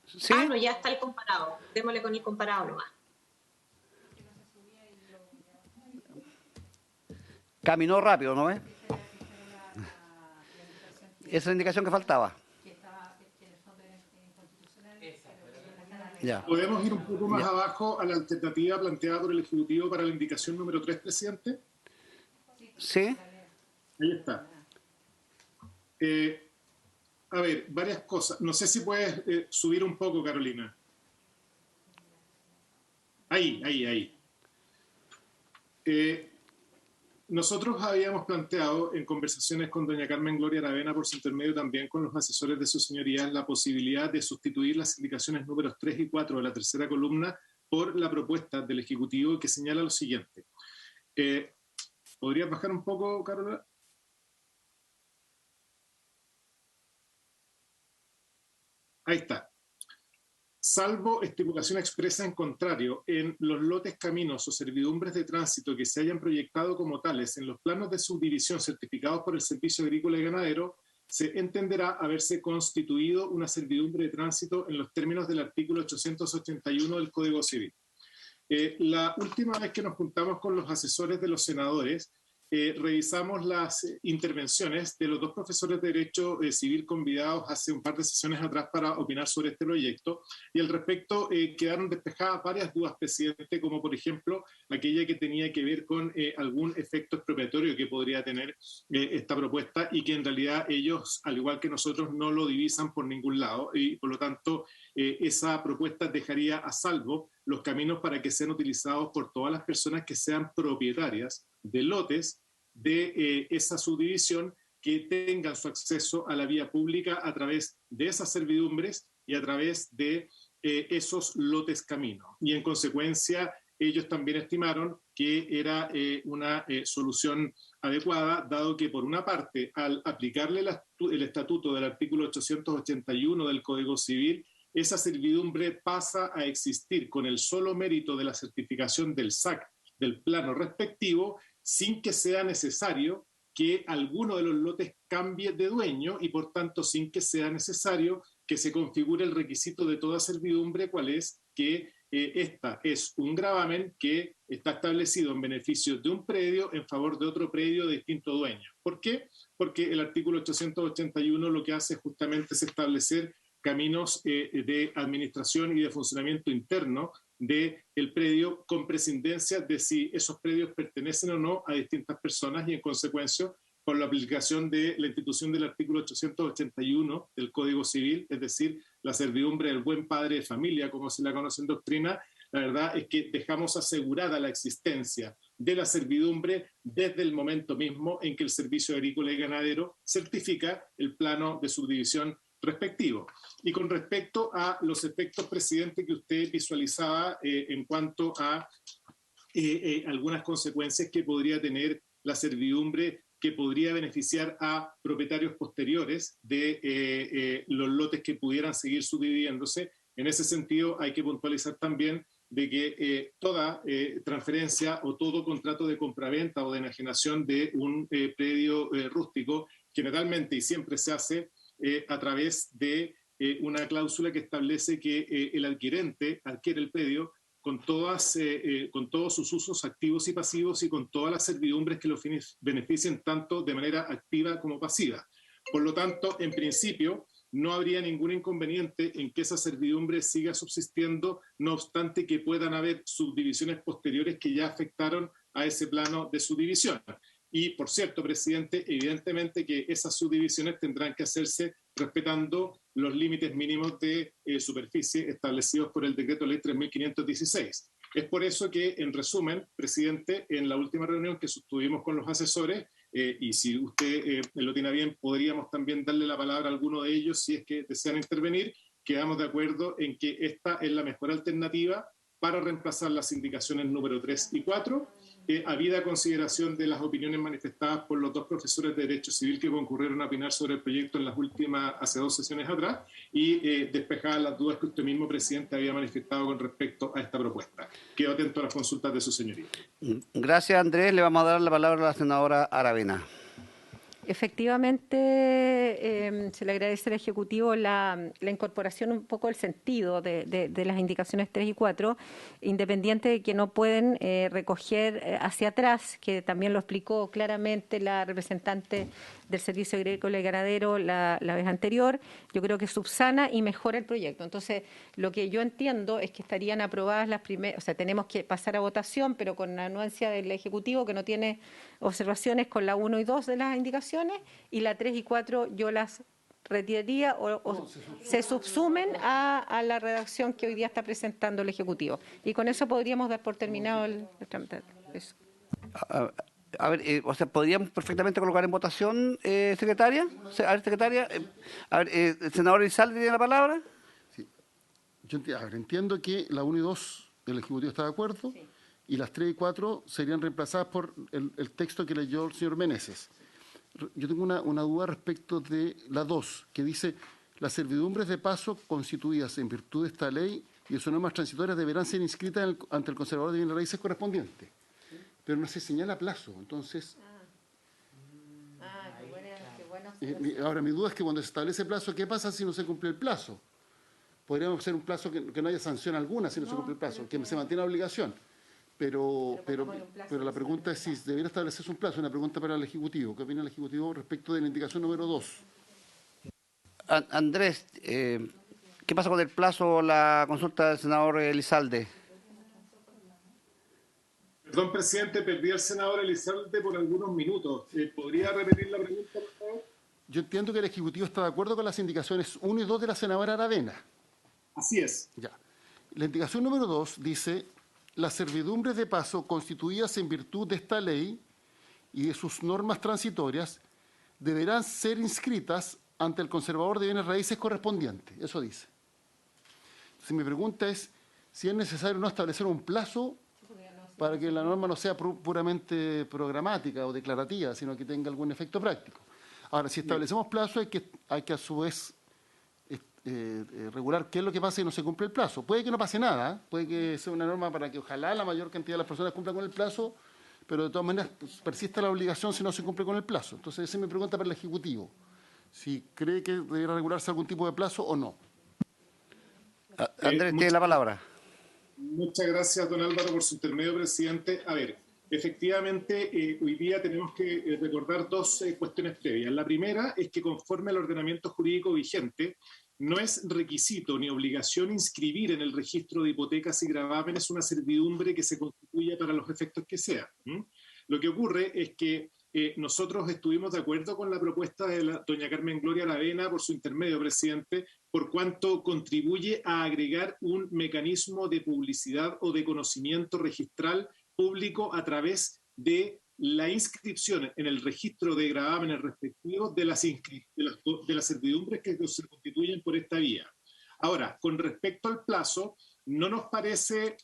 ¿Sí? No, ya está el comparado. Démosle con el comparado nomás. Caminó rápido, ¿no ves? Esa es la indicación que faltaba. Ya. ¿Podemos ir un poco más abajo a la alternativa planteada por el Ejecutivo para la indicación número 3, presidente? Sí. Ahí está. A ver, varias cosas. No sé si puedes subir un poco, Carolina. Ahí. Nosotros habíamos planteado en conversaciones con doña Carmen Gloria Aravena, por su intermedio también con los asesores de sus señorías, la posibilidad de sustituir las indicaciones números 3 y 4 de la tercera columna por la propuesta del Ejecutivo que señala lo siguiente. ¿Podrías bajar un poco, Carola? Ahí está. Salvo estipulación expresa en contrario, en los lotes, caminos o servidumbres de tránsito que se hayan proyectado como tales en los planos de subdivisión certificados por el Servicio Agrícola y Ganadero, se entenderá haberse constituido una servidumbre de tránsito en los términos del artículo 881 del Código Civil. La última vez que nos juntamos con los asesores de los senadores, revisamos las intervenciones de los dos profesores de Derecho Civil convidados hace un par de sesiones atrás para opinar sobre este proyecto, y al respecto quedaron despejadas varias dudas, presidente, como por ejemplo aquella que tenía que ver con algún efecto expropiatorio que podría tener esta propuesta, y que en realidad ellos, al igual que nosotros, no lo divisan por ningún lado, y por lo tanto esa propuesta dejaría a salvo los caminos para que sean utilizados por todas las personas que sean propietarias de lotes de esa subdivisión, que tengan su acceso a la vía pública a través de esas servidumbres y a través de esos lotes caminos. Y en consecuencia, ellos también estimaron que era una solución adecuada, dado que, por una parte, al aplicarle el estatuto del artículo 881 del Código Civil, esa servidumbre pasa a existir con el solo mérito de la certificación del SAC del plano respectivo, sin que sea necesario que alguno de los lotes cambie de dueño, y por tanto sin que sea necesario que se configure el requisito de toda servidumbre, cual es que esta es un gravamen que está establecido en beneficio de un predio en favor de otro predio de distinto dueño. ¿Por qué? Porque el artículo 881 lo que hace justamente es establecer caminos de administración y de funcionamiento interno del predio, con prescindencia de si esos predios pertenecen o no a distintas personas, y en consecuencia, por la aplicación de la institución del artículo 881 del Código Civil, es decir, la servidumbre del buen padre de familia, como se la conoce en doctrina, la verdad es que dejamos asegurada la existencia de la servidumbre desde el momento mismo en que el Servicio Agrícola y Ganadero certifica el plano de subdivisión respectivo. Y con respecto a los efectos, presidente, que usted visualizaba en cuanto a algunas consecuencias que podría tener la servidumbre, que podría beneficiar a propietarios posteriores de los lotes que pudieran seguir subdividiéndose, en ese sentido hay que puntualizar también de que toda transferencia o todo contrato de compraventa o de enajenación de un predio rústico, generalmente y siempre se hace a través de una cláusula que establece que el adquirente adquiere el predio con todos sus usos activos y pasivos, y con todas las servidumbres que lo beneficien tanto de manera activa como pasiva. Por lo tanto, en principio, no habría ningún inconveniente en que esa servidumbre siga subsistiendo, no obstante que puedan haber subdivisiones posteriores que ya afectaron a ese plano de subdivisión. Y, por cierto, presidente, evidentemente que esas subdivisiones tendrán que hacerse respetando los límites mínimos de superficie establecidos por el Decreto Ley 3.516. Es por eso que, en resumen, presidente, en la última reunión que sostuvimos con los asesores, y si usted lo tiene bien, podríamos también darle la palabra a alguno de ellos si es que desean intervenir, quedamos de acuerdo en que esta es la mejor alternativa para reemplazar las indicaciones número 3 y 4, habida consideración de las opiniones manifestadas por los dos profesores de Derecho Civil que concurrieron a opinar sobre el proyecto en las últimas, hace 2 sesiones atrás, y despejadas las dudas que usted mismo, presidente, había manifestado con respecto a esta propuesta. Quedo atento a las consultas de su señoría. Gracias, Andrés. Le vamos a dar la palabra a la senadora Aravena. Efectivamente, se le agradece al Ejecutivo la incorporación un poco del sentido de las indicaciones 3 y 4, independiente de que no pueden recoger hacia atrás, que también lo explicó claramente la representante del Servicio Agrícola y Ganadero la vez anterior. Yo creo que subsana y mejora el proyecto. Entonces, lo que yo entiendo es que estarían aprobadas las primeras, o sea, tenemos que pasar a votación, pero con la anuencia del Ejecutivo, que no tiene observaciones con la 1 y 2 de las indicaciones, y la 3 y 4 yo las retiraría o se subsumen a la redacción que hoy día está presentando el Ejecutivo. Y con eso podríamos dar por terminado el trámite. Eso. A ver, o sea, ¿podríamos perfectamente colocar en votación, secretaria? A ver, secretaria. ¿El senador Elizalde tiene la palabra? Sí. Yo entiendo que la 1 y 2 del Ejecutivo está de acuerdo, sí, y las 3 y 4 serían reemplazadas por el texto que leyó el señor Meneses. Yo tengo una duda respecto de la 2, que dice: las servidumbres de paso constituidas en virtud de esta ley y de sus normas transitorias deberán ser inscritas ante el conservador de bienes raíces correspondiente. Pero no se señala plazo, entonces... Ahora, mi duda es que cuando se establece plazo, ¿qué pasa si no se cumple el plazo? Podríamos hacer un plazo que no haya sanción alguna si no se cumple el plazo, que se mantiene la obligación. Pero la pregunta es si debiera establecerse un plazo, una pregunta para el Ejecutivo. ¿Qué opina el Ejecutivo respecto de la indicación número 2? Andrés, ¿qué pasa con el plazo o la consulta del senador Elizalde? Perdón, presidente, perdí al senador Elizalde por algunos minutos. ¿Podría repetir la pregunta, por favor? Yo entiendo que el Ejecutivo está de acuerdo con las indicaciones 1 y 2 de la senadora Aravena. Así es. Ya. La indicación número 2 dice: las servidumbres de paso constituidas en virtud de esta ley y de sus normas transitorias deberán ser inscritas ante el conservador de bienes raíces correspondiente. Eso dice. Entonces, mi pregunta es si es necesario no establecer un plazo para que la norma no sea puramente programática o declarativa, sino que tenga algún efecto práctico. Ahora, si establecemos plazo, hay que a su vez regular qué es lo que pasa si no se cumple el plazo. Puede que no pase nada, puede que sea una norma para que ojalá la mayor cantidad de las personas cumplan con el plazo, pero de todas maneras persista la obligación si no se cumple con el plazo. Entonces, esa es mi pregunta para el Ejecutivo. Si cree que debería regularse algún tipo de plazo o no. Andrés, tiene la palabra. Muchas gracias, don Álvaro, por su intermedio, presidente. A ver, efectivamente, hoy día tenemos que recordar dos cuestiones previas. La primera es que conforme al ordenamiento jurídico vigente, no es requisito ni obligación inscribir en el registro de hipotecas y gravámenes una servidumbre que se constituya para los efectos que sea. Lo que ocurre es que nosotros estuvimos de acuerdo con la propuesta de la doña Carmen Gloria Aravena, por su intermedio, presidente, por cuanto contribuye a agregar un mecanismo de publicidad o de conocimiento registral público a través de la inscripción en el registro de gravámenes respectivos de las servidumbres que se constituyen por esta vía. Ahora, con respecto al plazo, no nos parece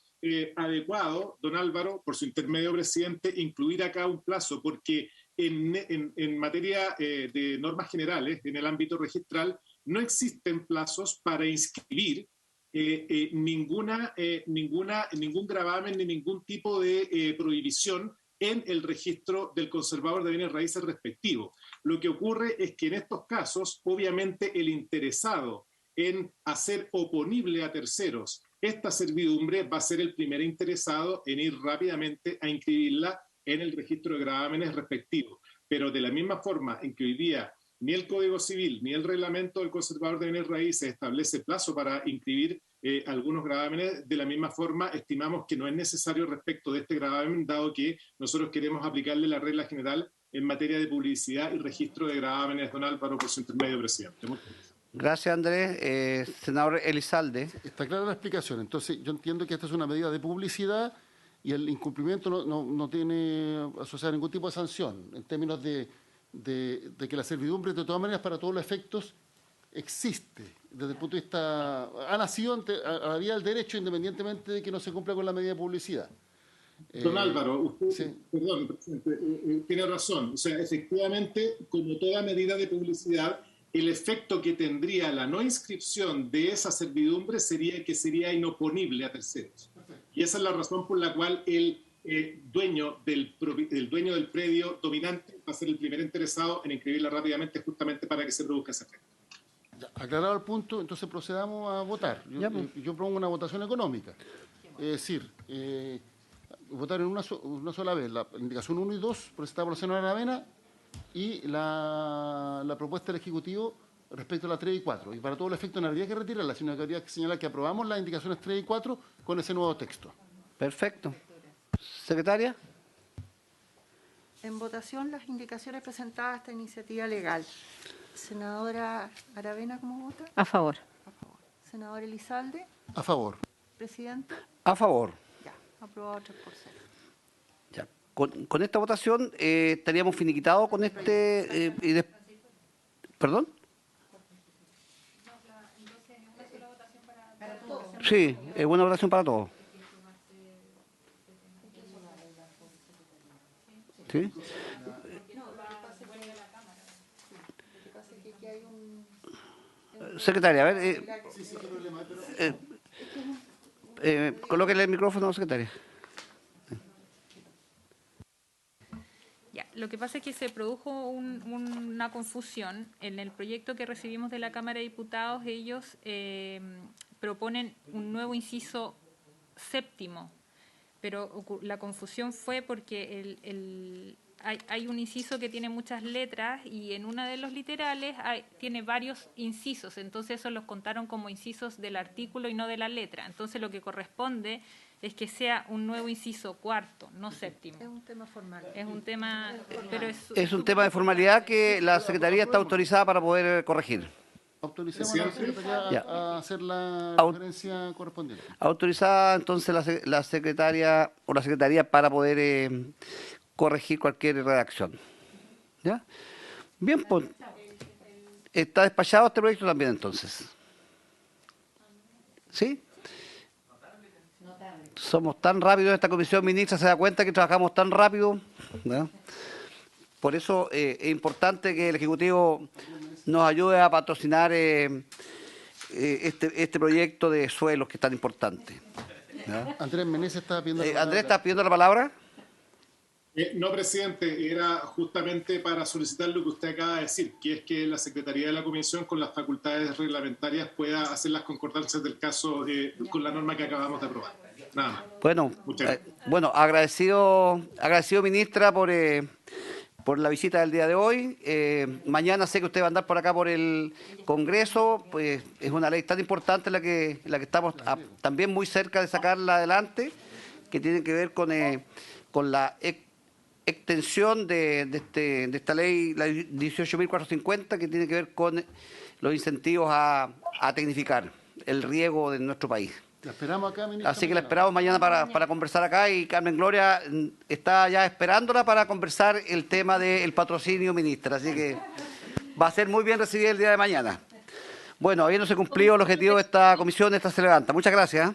adecuado, don Álvaro, por su intermedio, presidente, incluir acá un plazo, porque en materia de normas generales, en el ámbito registral, no existen plazos para inscribir ningún gravamen ni ningún tipo de prohibición en el registro del conservador de bienes raíces respectivo. Lo que ocurre es que en estos casos, obviamente, el interesado en hacer oponible a terceros esta servidumbre va a ser el primer interesado en ir rápidamente a inscribirla en el registro de gravámenes respectivo. Pero de la misma forma en que hoy día ni el Código Civil ni el reglamento del conservador de bienes raíces establece plazo para inscribir algunos gravámenes, de la misma forma estimamos que no es necesario respecto de este gravamen, dado que nosotros queremos aplicarle la regla general en materia de publicidad y registro de gravámenes. Don Álvaro, por su intermedio, presidente. Gracias, Andrés. Senador Elizalde. Está clara la explicación. Entonces, yo entiendo que esta es una medida de publicidad y el incumplimiento no tiene asociado ningún tipo de sanción en términos de que la servidumbre, de todas maneras, para todos los efectos, existe. Desde el punto de vista... Ha nacido a la vía del derecho, independientemente de que no se cumpla con la medida de publicidad. Don Álvaro, usted, sí. Perdón, presidente, tiene razón. O sea, efectivamente, como toda medida de publicidad, el efecto que tendría la no inscripción de esa servidumbre sería que sería inoponible a terceros. Y esa es la razón por la cual el dueño del predio dominante va a ser el primer interesado en inscribirla rápidamente, justamente para que se produzca ese efecto. Aclarado el punto, entonces procedamos a votar. Yo propongo una votación económica. Es decir, votar en una sola vez la indicación 1 y 2 presentada por la senadora Aravena y la propuesta del Ejecutivo respecto a la 3 y 4. Y para todo el efecto no habría que retirarla, sino que habría que señalar que aprobamos las indicaciones 3 y 4 con ese nuevo texto. Perfecto. Secretaria. En votación las indicaciones presentadas a esta iniciativa legal. Senadora Aravena, ¿cómo vota? A favor. A favor. Senador Elizalde. A favor. Presidente. A favor. Ya, aprobado 3 por 0. Ya. Con esta votación estaríamos finiquitados con este... ¿Perdón? Sí, es una votación para todos. ¿Sí? Secretaria, a ver. Colóquele el micrófono, secretaria. Ya, lo que pasa es que se produjo una confusión. En el proyecto que recibimos de la Cámara de Diputados, ellos proponen un nuevo inciso séptimo, pero la confusión fue porque hay un inciso que tiene muchas letras y en una de los literales tiene varios incisos, entonces esos los contaron como incisos del artículo y no de la letra. Entonces lo que corresponde es que sea un nuevo inciso cuarto, no séptimo. Es un tema formal. Es un tema, pero es un tema de formalidad que la Secretaría está autorizada para poder corregir. Autoricemos a la Secretaría a hacer la referencia correspondiente. Autorizada entonces la Secretaría o la Secretaría para poder corregir cualquier redacción. ¿Ya? Bien, pues. ¿Está despachado este proyecto también entonces? ¿Sí? Somos tan rápidos en esta comisión, ministra, se da cuenta que trabajamos tan rápido, ¿no? Por eso es importante que el Ejecutivo nos ayude a patrocinar este proyecto de suelos que es tan importante, ¿no? Andrés Meneses está pidiendo la palabra. Andrés, ¿estás pidiendo la palabra? No, presidente, era justamente para solicitar lo que usted acaba de decir, que es que la Secretaría de la Comisión, con las facultades reglamentarias, pueda hacer las concordancias del caso con la norma que acabamos de aprobar. Nada más. Bueno, agradecido ministra por la visita del día de hoy. Mañana sé que usted va a andar por acá por el Congreso, pues es una ley tan importante la que estamos también muy cerca de sacarla adelante, que tiene que ver con la extensión de esta ley, la 18.450, que tiene que ver con los incentivos a tecnificar el riego de nuestro país. La esperamos acá, ministra. Así que la esperamos mañana para conversar acá, y Carmen Gloria está ya esperándola para conversar el tema del patrocinio, ministra. Así que va a ser muy bien recibida el día de mañana. Bueno, habiéndose cumplido el objetivo de esta comisión, esta se levanta. Muchas gracias.